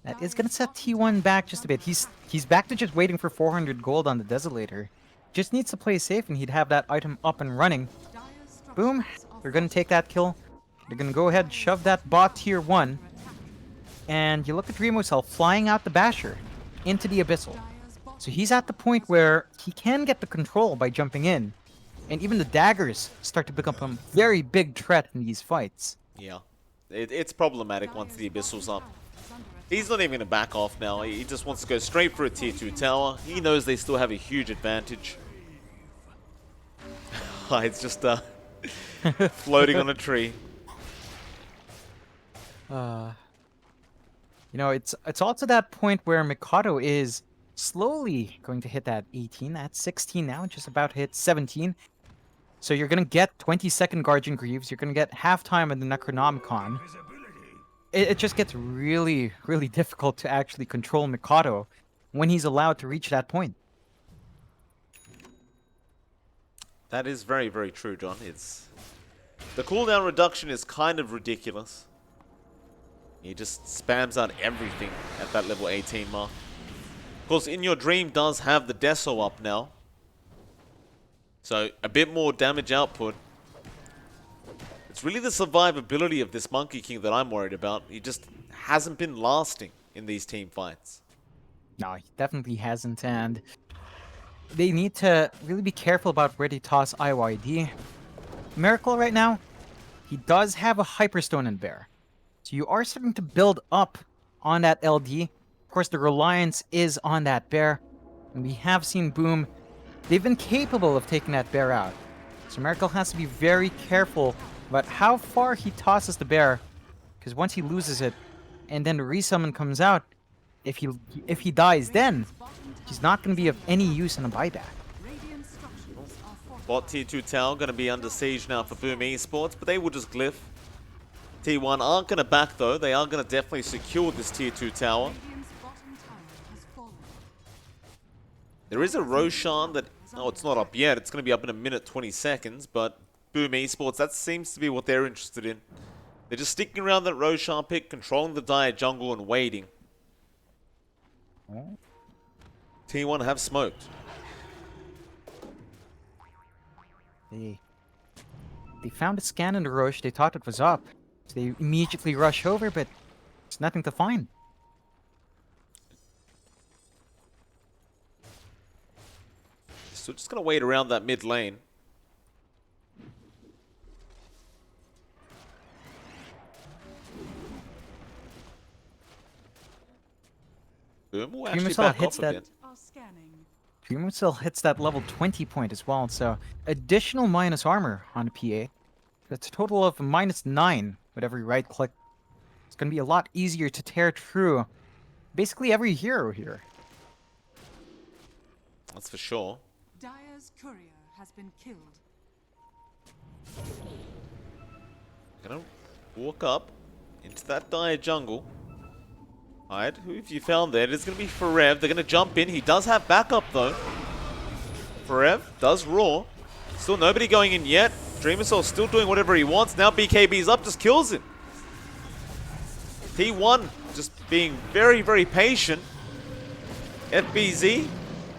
that is going to set T1 back just a bit. He's back to just waiting for 400 gold on the Desolator. Just needs to play safe, and he'd have that item up and running. Boom. They're going to take that kill. They're going to go ahead and shove that bot tier 1. And you look at Remocell flying out the Basher into the Abyssal. So he's at the point where he can get the control by jumping in. And even the daggers start to become a very big threat in these fights. Yeah, it's problematic once the Abyssal's up. He's not even going to back off now. He just wants to go straight for a tier 2 tower. He knows they still have a huge advantage. It's just floating on a tree. You know, it's also that point where Mikado is slowly going to hit that 18. That's 16 now, just about to hit 17. So you're going to get 20-second Guardian Greaves. You're going to get halftime in the Necronomicon. It just gets really, really difficult to actually control Mikado when he's allowed to reach that point. That is very, very true, John. The cooldown reduction is kind of ridiculous. He just spams out everything at that level 18 mark. Of course, In Your Dream does have the Deso up now. So, a bit more damage output. It's really the survivability of this Monkey King that I'm worried about. He just hasn't been lasting in these team fights. No, he definitely hasn't, and they need to really be careful about where they toss IYD. Miracle right now, he does have a Hyperstone in Bear. So you are starting to build up on that LD. Of course, the reliance is on that Bear. And we have seen Boom. They've been capable of taking that Bear out. So Miracle has to be very careful about how far he tosses the Bear. Because once he loses it, and then the resummon comes out, if he dies then, he's not going to be of any use in a buyback. Radiant structures are fortified. Bot tier 2 tower going to be under siege now for Boom Esports, but they will just glyph. T1 aren't going to back though. They are going to definitely secure this tier 2 tower. Radiant's bottom tower has fallen. There is a Roshan that... Oh, it's not up yet. It's going to be up in a minute 20 seconds, but Boom Esports, that seems to be what they're interested in. They're just sticking around that Roshan pick, controlling the Dire jungle and waiting. T1 have smoked. They found a scan in the Roche. They thought it was up. So they immediately rush over, but there's nothing to find. So just going to wait around that mid lane. Boom will actually Missile back hits off a that- bit. Are scanning. Dream still hits that level 20 point as well, so additional minus armor on a PA. That's a total of -9 with every right click. It's going to be a lot easier to tear through basically every hero here. That's for sure. Dire's courier has been killed. Gonna walk up into that Dire jungle. Alright, who have you found there? It is gonna be Forev. They're gonna jump in. He does have backup though. Forev does roar. Still nobody going in yet. Dreamersoul still doing whatever he wants. Now BKB's up, just kills him. T1 just being very, very patient. FBZ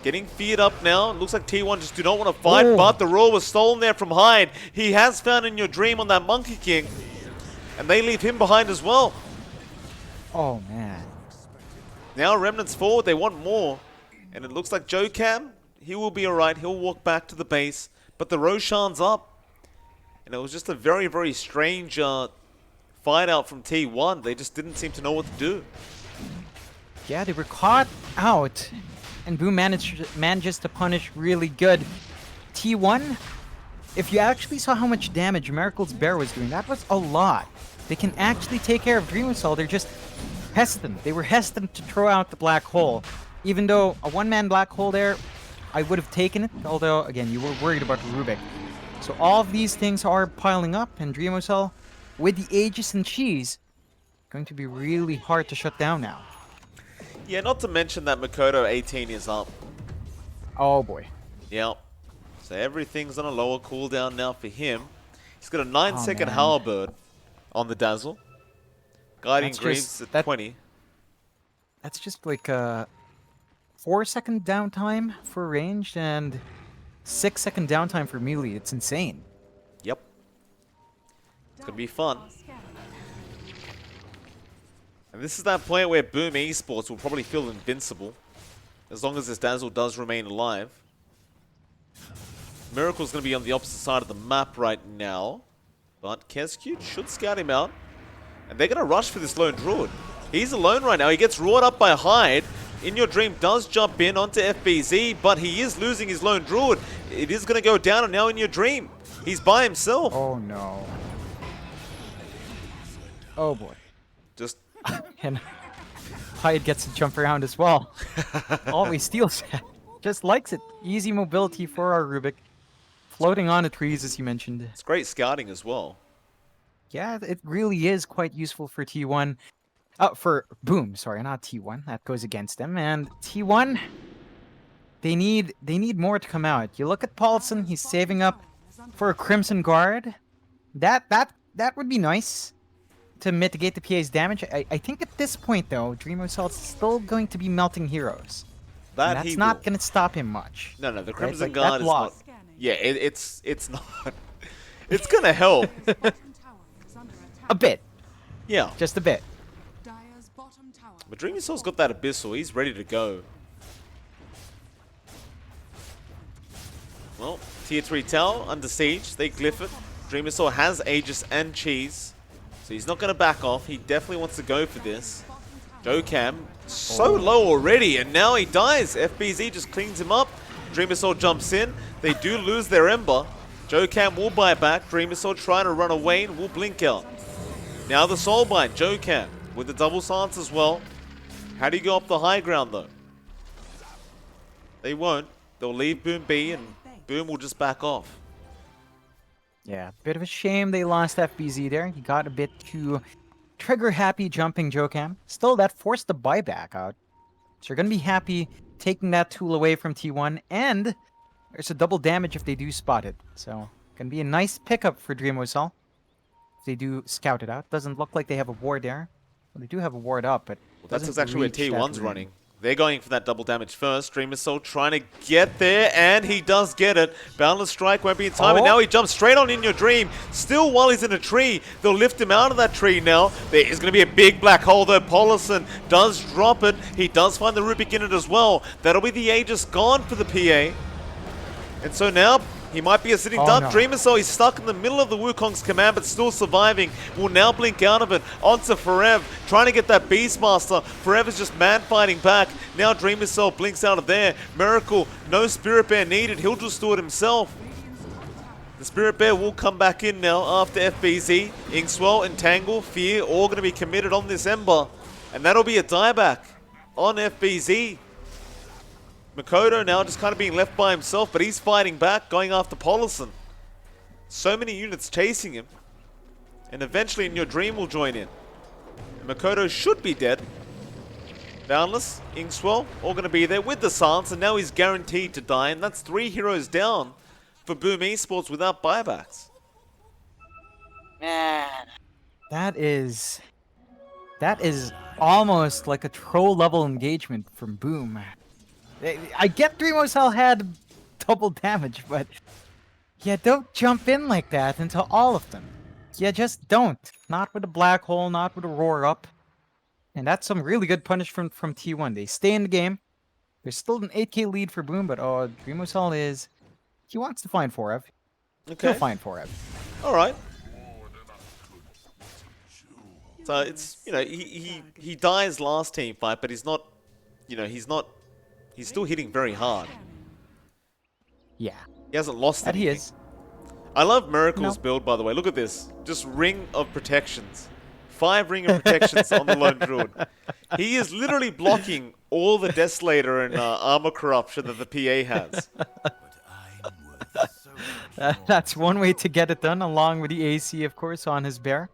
getting feared up now. Looks like T1 just do not want to fight, Oh. but the roar was stolen there from Hyde. He has found In Your Dream on that Monkey King. And they leave him behind as well. Oh man. Now Remnants forward, they want more. And it looks like Jocam, he will be alright. He'll walk back to the base. But the Roshan's up. And it was just a very, very strange fight out from T1. They just didn't seem to know what to do. Yeah, they were caught out. And Boom manages to punish really good. T1, if you actually saw how much damage Miracle's Bear was doing, that was a lot. They can actually take care of Dreamersoul. They're just hesitant. They were hesitant to throw out the black hole. Even though a one-man black hole there, I would have taken it. Although, again, you were worried about Rubik. So all of these things are piling up, and Dreamersoul, with the Aegis and Cheese, going to be really hard to shut down now. Yeah, not to mention that Makoto 18 is up. Oh boy. Yep. So everything's on a lower cooldown now for him. He's got a 9-second man. halberd on the Dazzle. Guiding That's Greaves just- at that- 20. That's just like a 4-second downtime for ranged and 6-second downtime for melee. It's insane. Yep. It's going to be fun. Are scanning. And this is that point where Boom Esports will probably feel invincible. As long as this Dazzle does remain alive. Miracle's going to be on the opposite side of the map right now. But Kescute should scout him out. And they're going to rush for this lone druid. He's alone right now. He gets roared up by Hyde. In Your Dream does jump in onto FBZ, but he is losing his lone druid. It is going to go down, and now In Your Dream, he's by himself. Oh no. Oh boy. Just And Hyde gets to jump around as well. Always steals that. Just likes it. Easy mobility for our Rubik. Floating on the trees, as you mentioned. It's great scouting as well. Yeah, it really is quite useful for T1. For Boom, sorry, not T1. That goes against them. And T1, they need more to come out. You look at Paulson, he's saving up for a Crimson Guard. That would be nice to mitigate the PA's damage. I think at this point though, Dream Assault's still going to be melting heroes. And that's not going to stop him much. No, the right? Crimson Like, Guard that is block. not. Yeah, it's not. It's gonna help. Bottom tower is under attack. A bit, Yeah. just a bit. Dire's bottom tower. But Dreamy Soul's got that Abyssal. He's ready to go. Well, Tier 3 Tower under siege. They glyph it. Dreamy Soul has Aegis and Cheese. So he's not going to back off. He definitely wants to go for this. Jokam, so low already, and now he dies. FBZ just cleans him up. Dreamy Soul jumps in. They do lose their Ember. Jokam will buy back. Dreamy Soul trying to run away and will blink out. Now the Soulbind, Jokam with the double silence as well. How do you go up the high ground though? They won't. They'll leave Boom be and Boom will just back off. Yeah, bit of a shame they lost FBZ there. He got a bit too trigger happy jumping Jokam. Still, that forced the buyback out. So you're going to be happy taking that tool away from T1, and there's a double damage if they do spot it. So, going to be a nice pickup for Dreamosol if they do scout it out. Doesn't look like they have a ward there. Well, they do have a ward up, but That's doesn't exactly where reach that T1's room. running. They're going for that double damage first. Dreamer Soul trying to get there, and he does get it. Boundless Strike won't be in time, and now he jumps straight on In Your Dream. Still, while he's in a tree, they'll lift him out of that tree now. There is going to be a big black hole, though. Paulison does drop it. He does find the Rubik in it as well. That'll be the Aegis gone for the PA. And so now, he might be a sitting duck. no. Dreamer Soul, he's stuck in the middle of the Wukong's command, but still surviving. Will now blink out of it. Onto Forev, trying to get that Beastmaster. Forever's just man fighting back. Now Dreamer Soul blinks out of there. Miracle, no Spirit Bear needed. He'll just do it himself. The Spirit Bear will come back in now after FBZ. Inkswell, Entangle, Fear, all going to be committed on this Ember. And that'll be a dieback on FBZ. Makoto now just kind of being left by himself, but he's fighting back, going after Paulison. So many units chasing him. And eventually In Your Dream will join in. Makoto should be dead. Boundless, Inkswell, all going to be there with the silence, and now he's guaranteed to die, and that's 3 heroes down for Boom Esports without buybacks. Man, that is almost like a troll level engagement from Boom. I get Dreamosel had double damage, but you don't jump in like that into all of them. You just don't. Not with a black hole, not with a roar up. And that's some really good punishment from T1. They stay in the game. There's still an 8k lead for Boom, but Dreamosel is... He wants to find Forev. Okay. He'll find Forev. Alright. So it's, you know, he dies last team fight, but he's not, you know, he's still hitting very hard. Yeah, He hasn't lost that anything. he is. I love Miracle's No. build, by the way. Look at this. Just ring of protections. 5 ring of protections on the lone druid. He is literally blocking all the Desolator and armor corruption that the PA has. That's one way to get it done, along with the AC, of course, on his bear.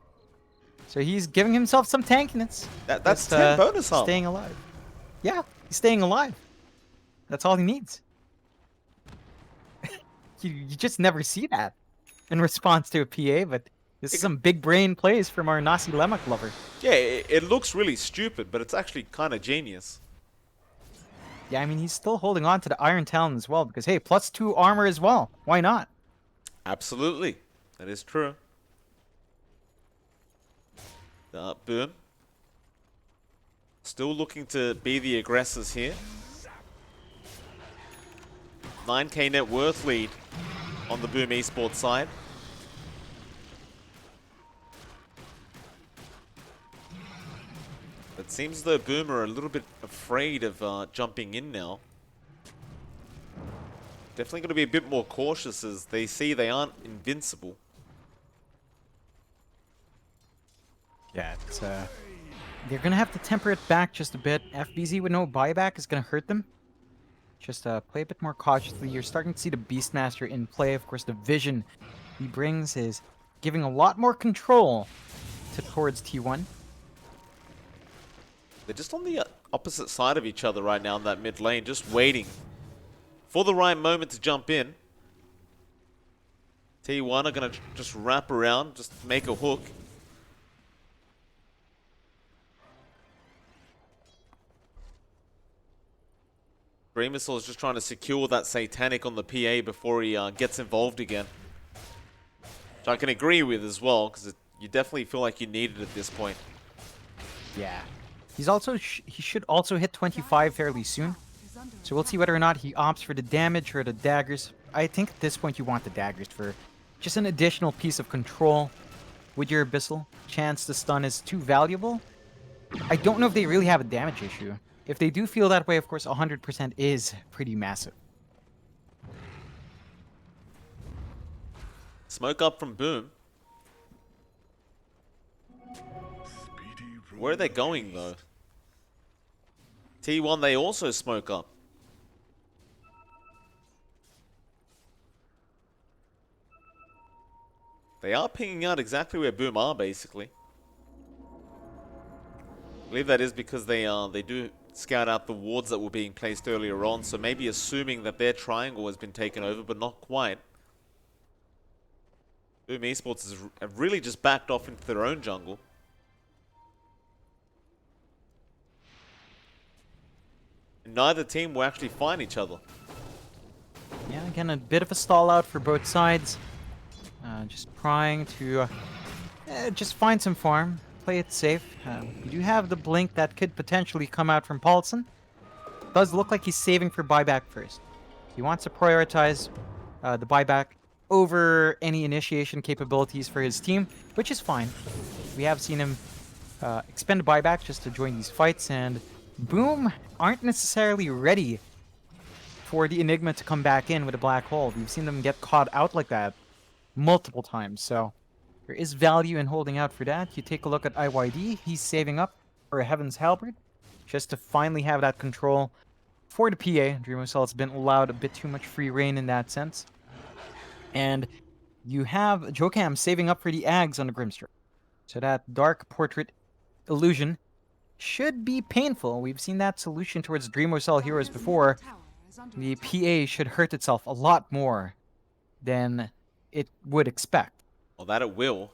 So he's giving himself some tankiness. That's Just, 10 bonus harm. Staying alive. Yeah, he's staying alive. That's all he needs. you just never see that in response to a PA, but this is some big brain plays from our Nasi Lemak lover. Yeah, it looks really stupid, but it's actually kind of genius. Yeah, I mean, he's still holding on to the Iron Talon as well, because, hey, +2 armor as well. Why not? Absolutely. That is true. Boom. Still looking to be the aggressors here. 9k net worth lead on the Boom Esports side. It seems though Boom are a little bit afraid of jumping in now. Definitely going to be a bit more cautious as they see they aren't invincible. Yeah, it's they're going to have to temper it back just a bit. FBZ with no buyback is going to hurt them. Just play a bit more cautiously. You're starting to see the Beastmaster in play. Of course, the vision he brings is giving a lot more control towards T1. They're just on the opposite side of each other right now in that mid lane, just waiting for the right moment to jump in. T1 are going to just wrap around, just make a hook. Dream Missile is just trying to secure that Satanic on the PA before he gets involved again. Which I can agree with as well, because you definitely feel like you need it at this point. Yeah. He's also he should also hit 25 fairly soon. So we'll see whether or not he opts for the damage or the daggers. I think at this point you want the daggers for just an additional piece of control with your Abyssal. Chance to stun is too valuable. I don't know if they really have a damage issue. If they do feel that way, of course, 100% is pretty massive. Smoke up from Boom. Where are they going, though? T1, they also smoke up. They are pinging out exactly where Boom are, basically. I believe that is because they do scout out the wards that were being placed earlier on, so maybe assuming that their triangle has been taken over, but not quite. Boom Esports have really just backed off into their own jungle. And neither team will actually find each other. Yeah, again, a bit of a stall out for both sides. Just trying to just find some farm, play it safe. You do have the blink that could potentially come out from Paulson. Does look like he's saving for buyback first. He wants to prioritize the buyback over any initiation capabilities for his team, which is fine. We have seen him expend buyback just to join these fights, and Boom aren't necessarily ready for the Enigma to come back in with a black hole. We've seen them get caught out like that multiple times, so there is value in holding out for that. You take a look at IYD, he's saving up for a Heaven's Halberd just to finally have that control for the PA. Dreamcell has been allowed a bit too much free reign in that sense. And you have Jokam saving up for the Ags on the Grimstroke. So that Dark Portrait illusion should be painful. We've seen that solution towards Dreamcell heroes before. The PA should hurt itself a lot more than it would expect. Well, that it will.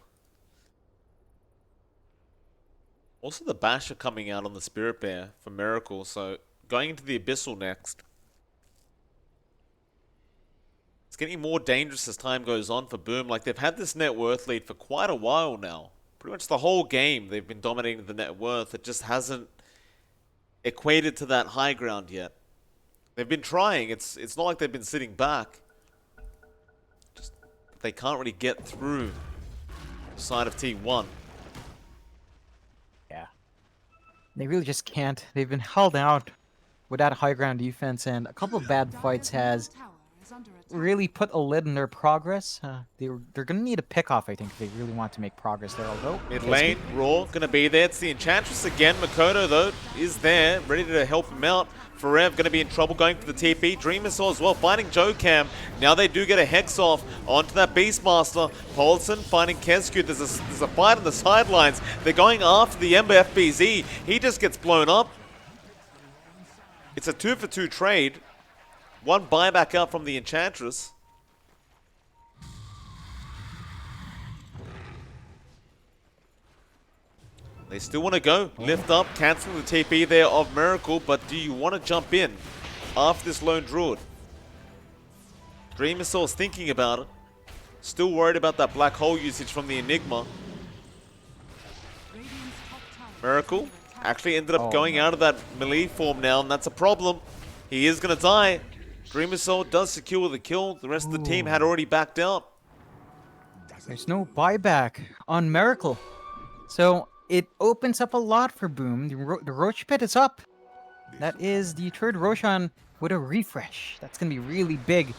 Also, the Basher coming out on the Spirit Bear for Miracle, so going into the Abyssal next. It's getting more dangerous as time goes on for Boom. Like, they've had this net worth lead for quite a while now. Pretty much the whole game, they've been dominating the net worth. It just hasn't equated to that high ground yet. They've been trying. It's not like they've been sitting back. Just they can't really get through the side of T1. Yeah. They really just can't. They've been held out with that high ground defense, and a couple of bad fights has really put a lid on their progress. They're going to need a pick-off, I think, if they really want to make progress there, although... Mid lane, Raw, going to be there. It's the Enchantress again. Makoto, though, is there, ready to help him out. Forev going to be in trouble going for the TP. Dreamcell as well, finding Jokam. Now they do get a Hex off onto that Beastmaster. Paulson finding Kesku. There's a fight on the sidelines. They're going after the Ember FBZ. He just gets blown up. It's a 2-for-2 trade. One buyback out from the Enchantress. They still want to go. Lift up, cancel the TP there of Miracle, but do you want to jump in after this lone Druid? Dreamcell's thinking about it. Still worried about that black hole usage from the Enigma. Miracle actually ended up going out of that melee form now, and that's a problem. He is going to die. Dreamcell does secure the kill. The rest of the team had already backed out. There's no buyback on Miracle. So it opens up a lot for Boom. The Roach Pit is up. That is the third Roshan with a refresh. That's going to be really big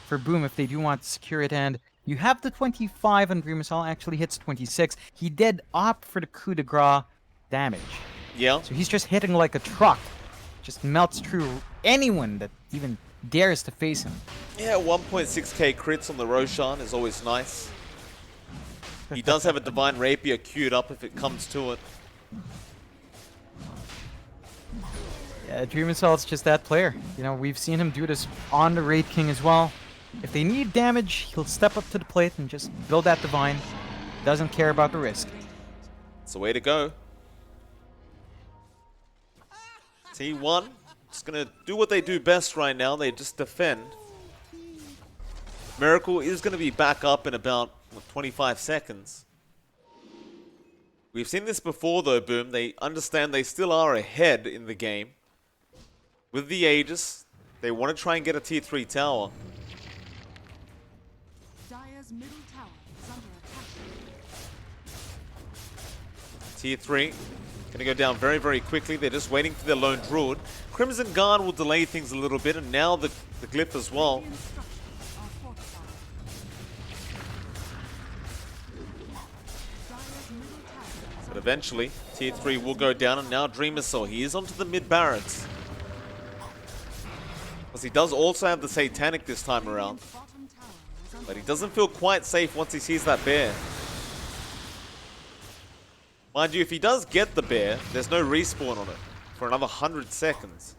for Boom if they do want to secure it. And you have the 25 on Dreamcell, actually hits 26. He did opt for the coup de grace damage. Yeah. So he's just hitting like a truck. Just melts through anyone that even dares to face him. Yeah, 1.6k crits on the Roshan is always nice. He does have a Divine Rapier queued up if it comes to it. Yeah, Dream Assault's just that player. You know, we've seen him do this on the Wraith King as well. If they need damage, he'll step up to the plate and just build that Divine. Doesn't care about the risk. It's the way to go. T1 just gonna do what they do best right now. They just defend. Miracle is gonna be back up in about 25 seconds. We've seen this before though, Boom. They understand they still are ahead in the game. With the Aegis, they want to try and get a tier 3 tower. Dire's middle tower is under attack. Tier 3 gonna go down very, very quickly. They're just waiting for their lone druid. Crimson Guard will delay things a little bit, and now the glyph as well. The instructions are fortified. Dire's middle tower is But eventually, tier 3 will go down, and now Dream Assault. He is onto the mid barracks. Because he does also have the Satanic this time around. bottom tower is under But he doesn't feel quite safe once he sees that bear. Mind you, if he does get the bear, there's no respawn on it for another 100 seconds.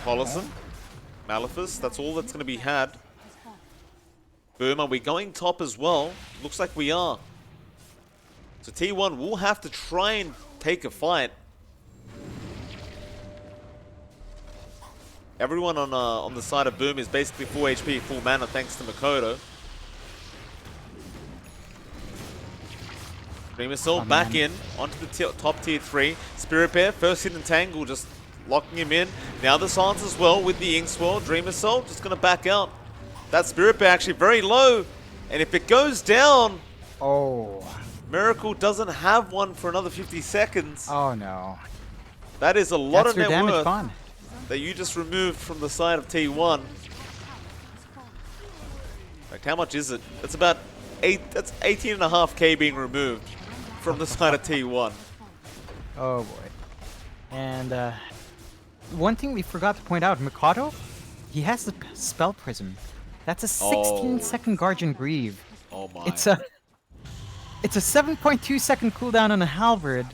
Collison, Malefice, that's all that's going to be had. Boom, are we going top as well? Looks like we are. So T1 will have to try and take a fight. Everyone on the side of Boom is basically full HP, full mana thanks to Makoto. Dream Assault back in onto the top tier 3. Spirit Bear, first hit Entangle, just locking him in. Now the silence as well with the Ink Swirl. Dream Assault just going to back out. That Spirit Bear actually very low. And if it goes down, Oh. Miracle doesn't have one for another 50 seconds. Oh no. That is a lot That's of your net damage worth gone. that you just removed from the side of T1. Like, how much is it? That's about 18.5k being removed from the side of T1. Oh boy. And one thing we forgot to point out, Mikado, he has the spell prism. That's a 16-second Guardian Grieve. Oh my. It's a 7.2 second cooldown on a halberd.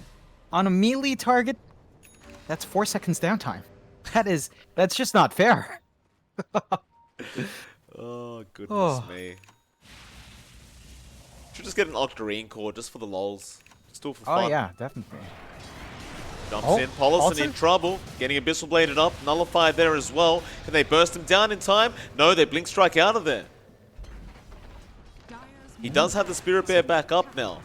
On a melee target, that's 4 seconds downtime. That's just not fair. Oh goodness Oh. me. Should just get an Octarine core just for the lols. Just do it for Oh fun. yeah, definitely. Jumps Oh, in, Paulson in Paulson? trouble. Getting Abyssal Bladed up, nullified there as well. Can they burst him down in time? No, they Blink Strike out of there. Dire's He does have the Spirit Bear back up now.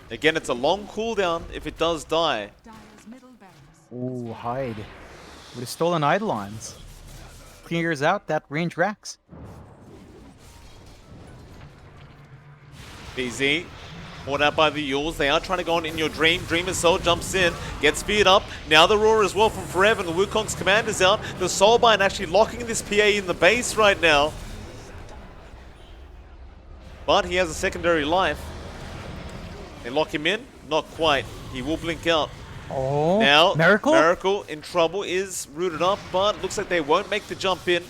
Again, it's a long cooldown if it does die. Dire's middle barracks. Ooh, hide. Would have stolen Eidolons. Clears out that range racks. BZ, caught out by the Yules. They are trying to go on in your dream. Dream Assault jumps in, gets speared up. Now the Roar as well from Forever, and the Wukong's command is out. The Soulbind actually locking this PA in the base right now. But he has a secondary life. They lock him in? Not quite. He will blink out. Oh, Now, Miracle? Miracle in trouble, is rooted up, but looks like they won't make the jump in.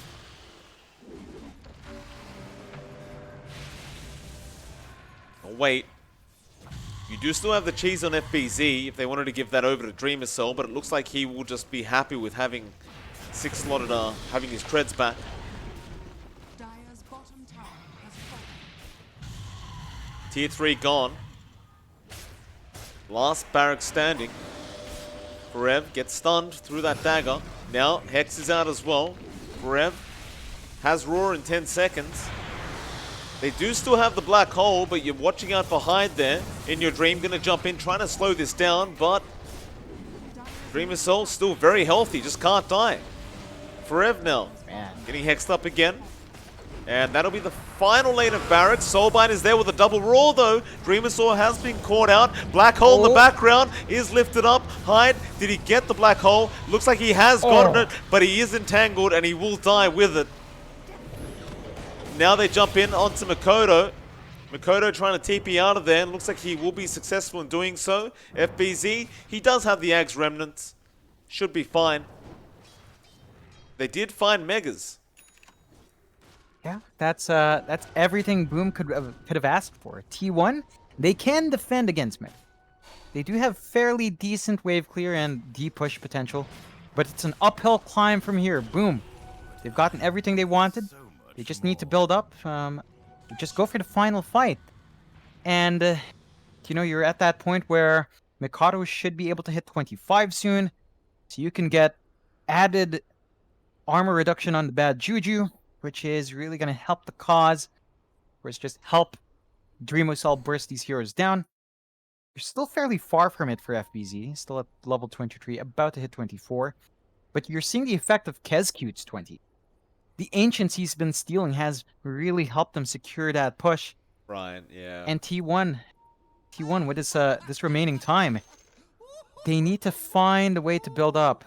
Oh, wait. You do still have the cheese on FBZ if they wanted to give that over to Dream Assault, but it looks like he will just be happy with having 6 slotted, having his treads back. Dire's bottom tower has fallen. Tier 3 gone. Last barrack standing. Forev gets stunned through that dagger. Now Hex is out as well. Forev has Roar in 10 seconds. They do still have the black hole, but you're watching out for Hyde there. In your dream, gonna jump in, trying to slow this down, but Dream Assault still very healthy, just can't die. Forev now. Man. Getting hexed up again. And that'll be the final lane of barracks. Soulbind is there with a double roar though. Dream Assault has been caught out. Black hole in the background is lifted up. Hyde, did he get the black hole? Looks like he has gotten it, but he is entangled and he will die with it. Now they jump in onto Makoto. Makoto trying to TP out of there, and looks like he will be successful in doing so. FBZ, he does have the Ags Remnants. Should be fine. They did find Megas. Yeah, that's everything Boom could have asked for. T1, they can defend against Mega. They do have fairly decent wave clear and D-push potential, but it's an uphill climb from here. Boom. They've gotten everything they wanted. They just need to build up. Just go for the final fight. And, you know, you're at that point where Mikado should be able to hit 25 soon, so you can get added armor reduction on the bad Juju, which is really going to help the cause. Or it's just help Dreamosol burst these heroes down. You're still fairly far from it for FBZ, still at level 23, about to hit 24. But you're seeing the effect of Kezcute's 20. The Ancients he's been stealing has really helped them secure that push. Right, yeah. And T1 with this remaining time, they need to find a way to build up.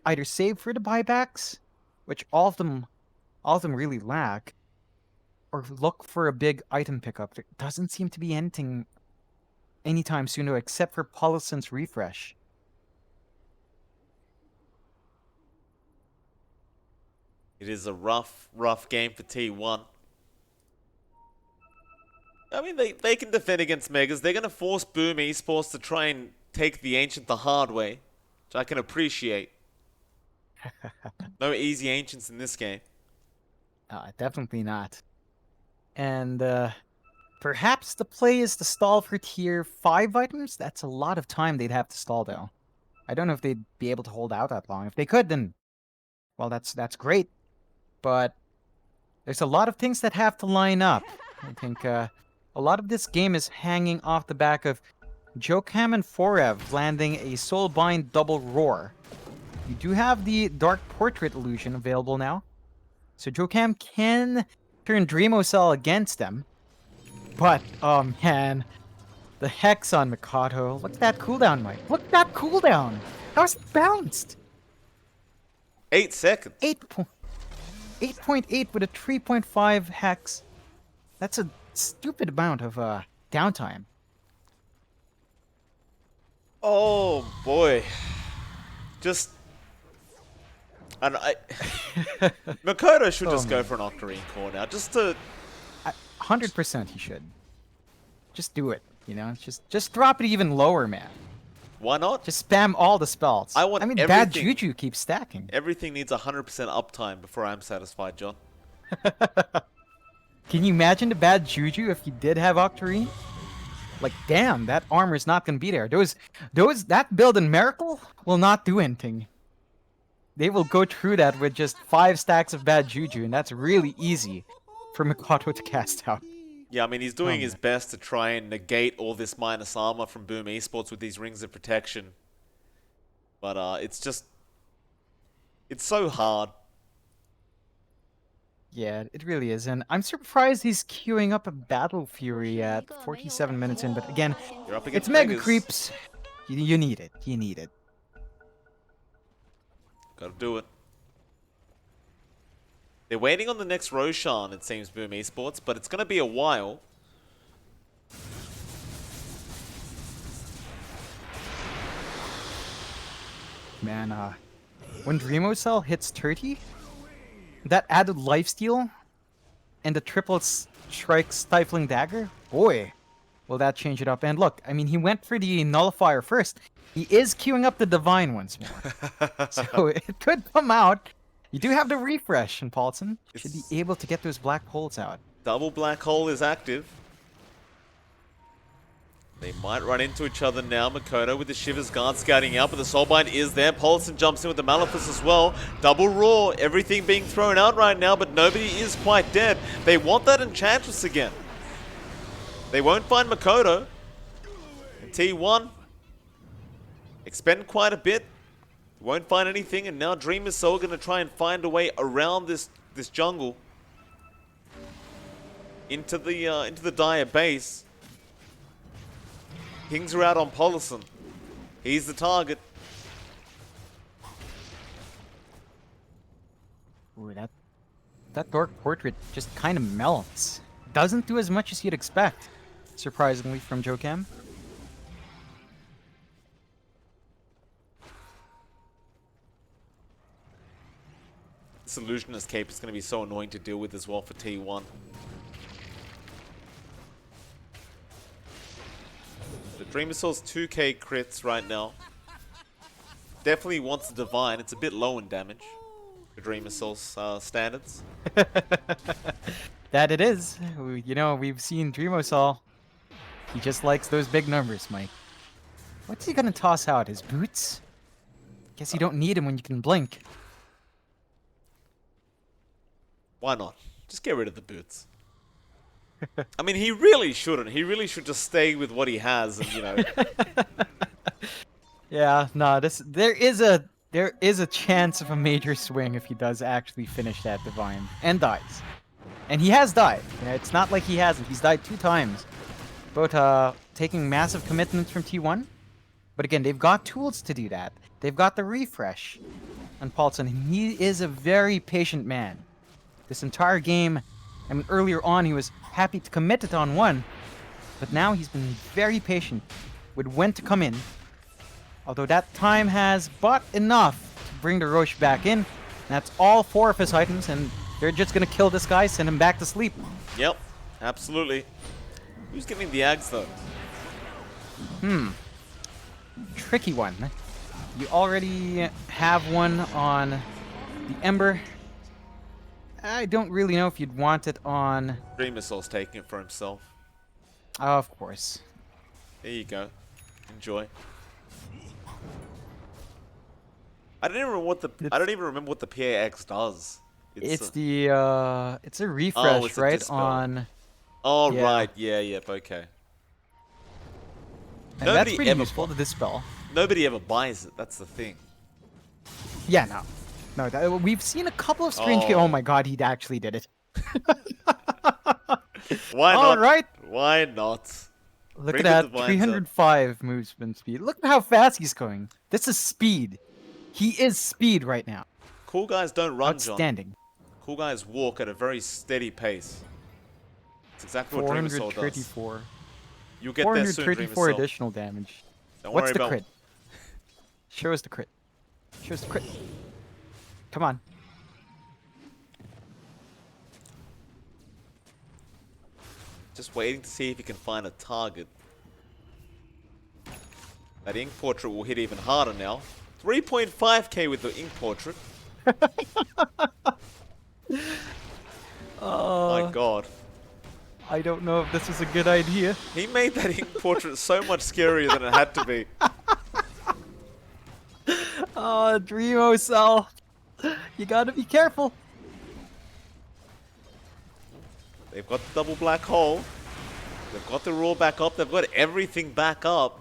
Either save for the buybacks, which all of them really lack, or look for a big item pickup. There doesn't seem to be anything anytime soon, though, except for Polison's refresh. It is a rough game for T1. I mean, they can defend against Megas. They're going to force Boom Esports to try and take the Ancient the hard way, which I can appreciate. No easy Ancients in this game. Definitely not. And perhaps the play is to stall for tier 5 items? That's a lot of time they'd have to stall, though. I don't know if they'd be able to hold out that long. If they could, then, well, that's great. But there's a lot of things that have to line up. I think a lot of this game is hanging off the back of Jokam and Forev landing a Soulbind double roar. You do have the Dark Portrait illusion available now. So Jokam can turn Dreamosell against them. But, oh man, the Hex on Mikado. Look at that cooldown, Mike. Look at that cooldown. How's it bounced? 8 seconds. 8.8 with a 3.5 Hex. That's a stupid amount of downtime. Oh boy. Just... And Makoto should just go for an Octarine core now, just to... 100% he should. Just do it, you know? Just drop it even lower, man. Why not? Just spam all the spells. I mean, bad Juju keeps stacking. Everything needs 100% uptime before I'm satisfied, John. Can you imagine the bad Juju if you did have Octarine? Like, damn, that armor's not gonna be there. That build in Miracle will not do anything. They will go through that with just 5 stacks of bad Juju, and that's really easy for Mikado to cast out. Yeah, I mean, he's doing his best to try and negate all this minus armor from Boom Esports with these rings of protection. But it's so hard. Yeah, it really is, and I'm surprised he's queuing up a Battle Fury at 47 minutes in, but again, You're up it's against Mega Megas. Creeps. You need it. You need it. Gotta do it. They're waiting on the next Roshan, it seems, Boom Esports, but it's gonna be a while. Man, when Dreamosell hits 30, that added lifesteal and the triple strike stifling dagger, boy, will that change it up. And look, I mean, he went for the nullifier first. He is queuing up the divine once more. So it could come out. You do have the refresh, and Paulson should be able to get those black holes out. Double black hole is active. They might run into each other now. Makoto with the Shivers Guard scouting out, but the Soulbind is there. Paulson jumps in with the Malefice as well. Double Roar, everything being thrown out right now, but nobody is quite dead. They want that Enchantress again. They won't find Makoto. And T1 expend quite a bit. Won't find anything, and now Dream is so going to try and find a way around this jungle into the Dire base. Kings are out on Polison. He's the target. Ooh, that Dark Portrait just kind of melts. doesn't do as much as you'd expect, surprisingly, from Jocam. This Illusionist Cape is going to be so annoying to deal with as well for T1. The Dream Missile's 2k crits right now. Definitely wants the Divine. It's a bit low in damage. The Dream Missile's standards. That it is. You know, we've seen Dreamosol. He just likes those big numbers, Mike. What's he gonna toss out? His boots? Guess you don't need him when you can blink. Why not? Just get rid of the boots. I mean, he really shouldn't. He really should just stay with what he has and, you know. Yeah, no, there is a chance of a major swing if he does actually finish that Divine and dies. And he has died. You know, it's not like he hasn't. He's died 2 times. Both taking massive commitments from T1. But again, they've got tools to do that. They've got the refresh on Paulson. He is a very patient man. This entire game, I mean, earlier on he was happy to commit it on 1. But now he's been very patient with when to come in. Although that time has bought enough to bring the Roche back in. And that's all 4 of his items, and they're just gonna kill this guy, send him back to sleep. Yep, absolutely. Who's getting the Ags though? Tricky one. You already have one on the Ember. I don't really know if you'd want it on... Dream Missile's taking it for himself. Of course. There you go. Enjoy. I don't even remember what the PAX does. It's a refresh, it's a right? dispel. On... Oh, Yeah. right. Yeah, yep, okay. And that's Nobody pretty ever useful to dispel. Nobody ever buys it. That's the thing. Yeah, no. No, we've seen a couple of strange... Oh. Oh my god, he actually did it. Why All not? right. Why not? Look Bring at the that, divines up. 305 movement speed. Look at how fast he's going. This is speed. He is speed right now. Cool guys don't run, John. Outstanding. Cool guys walk at a very steady pace. It's exactly what Dream Assault does. 434. You'll get there soon, Dream 434 Assault. additional damage. Don't What's worry the about... crit? Show us the crit. Show us the crit. Come on. Just waiting to see if he can find a target. That ink portrait will hit even harder now. 3.5k with the ink portrait. My god. I don't know if this is a good idea. He made that ink portrait so much scarier than it had to be. Oh, Dreamosol. You gotta be careful. They've got the double black hole. They've got the roar back up. They've got everything back up.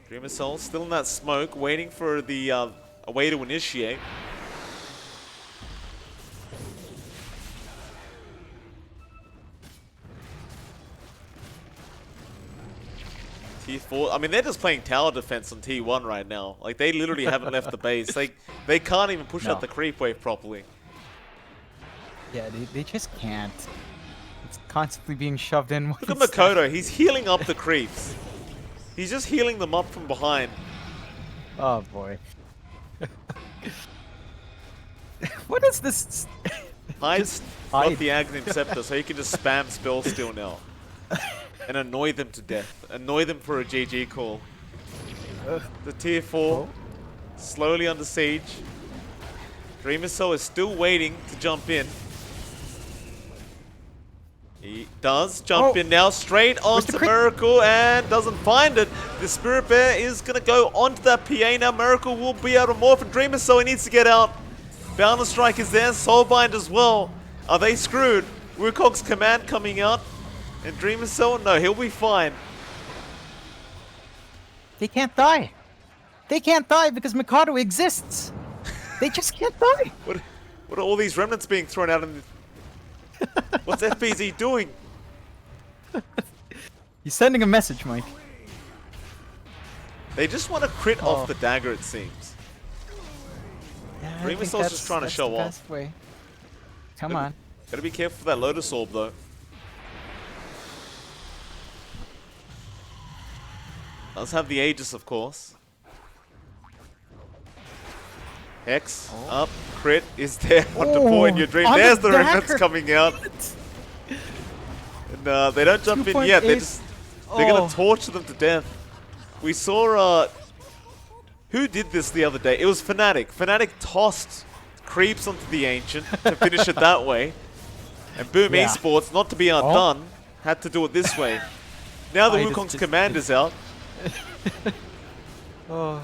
Dream Assault still in that smoke, waiting for the a way to initiate. T4. I mean, they're just playing tower defense on T1 right now. Like, they literally haven't left the base. They can't even push out the creep wave properly. Yeah, they just can't. It's constantly being shoved in. Look at Makoto. He's healing up the creeps. He's just healing them up from behind. Oh boy. What is this? Hides hide. got the Aghanim Scepter, so he can just spam spell steal now. And annoy them to death. Annoy them for a GG call. The tier 4 slowly under siege. Dream Assault is still waiting to jump in. He does jump in now, straight onto Miracle, and doesn't find it. The Spirit Bear is going to go onto that PA now. Miracle will be able to morph, and Dream Assault, he needs to get out. Boundless Strike is there, Soulbind as well. Are they screwed? Wukong's command coming out. And Dream Assault, no, he'll be fine. They can't die. They can't die because Mikado exists. They just can't die. What are all these remnants being thrown out in the... What's FBZ doing? He's sending a message, Mike. They just want to crit off the dagger, it seems. Yeah, Dream Assault's just trying to show off. Way. Come on. Gotta be careful for that Lotus Orb, though. Does have the Aegis, of course. Hex, up, crit is there on deploy in your dream. on There's the the remnants dagger. coming out. And they don't jump in yet. They're 2.8. just, they're gonna torture them to death. We saw, who did this the other day? It was Fnatic. Fnatic tossed creeps onto the Ancient to finish it that way. And Boom Yeah. Esports, not to be outdone, had to do it this way. Now the I just- Wukong's command is out. Oh.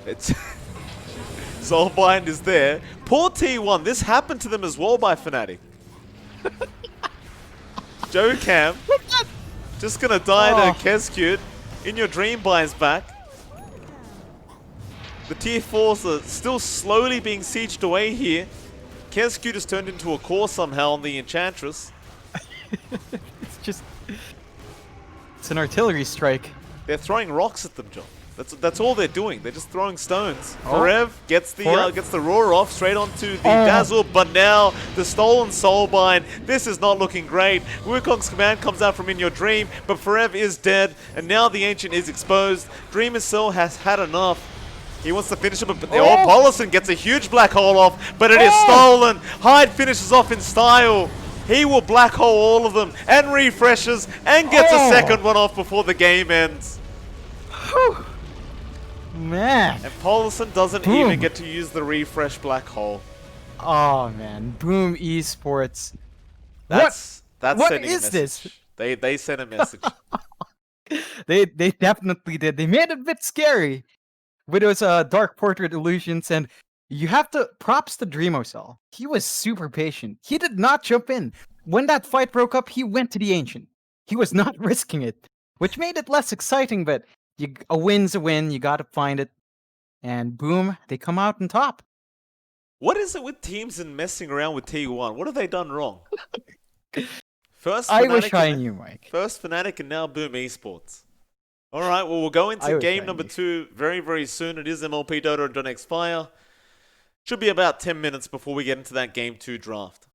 It's Soulbind is there. Poor T1, this happened to them as well by Fnatic. Joe Cam, just gonna die to Kescute. In your dream binds back. The tier 4s are still slowly being sieged away here. Kescute has turned into a core somehow on the Enchantress. It's just... It's an artillery strike. They're throwing rocks at them, John. That's all they're doing. They're just throwing stones. Oh. Forev gets the roar off straight onto the Dazzle, but now the stolen Soulbind. This is not looking great. Wukong's command comes out from In Your Dream, but Forev is dead, and now the Ancient is exposed. Dreamer Cell has had enough. He wants to finish him, but Paulison gets a huge black hole off, but it is stolen. Hyde finishes off in style. He will black hole all of them and refreshes and gets a second one off before the game ends. Whew. Man. And Paulison doesn't even get to use the refresh black hole. Oh man, Boom Esports. That's What sending a is this? message. They sent a message. They definitely did. They made it a bit scary with those Dark Portrait illusions, and you have to props to Dreamocell. He was super patient. He did not jump in. When that fight broke up, he went to the Ancient. He was not risking it, which made it less exciting, but a win's a win. You gotta find it. And boom, they come out on top. What is it with teams and messing around with T1? What have they done wrong? First I Fnatic wish I and- knew, Mike. First Fnatic and now Boom Esports. Alright, well we'll go I into wish game I number knew. 2 very, very soon. It is MLP johnxfire. Should be about 10 minutes before we get into that game 2 draft.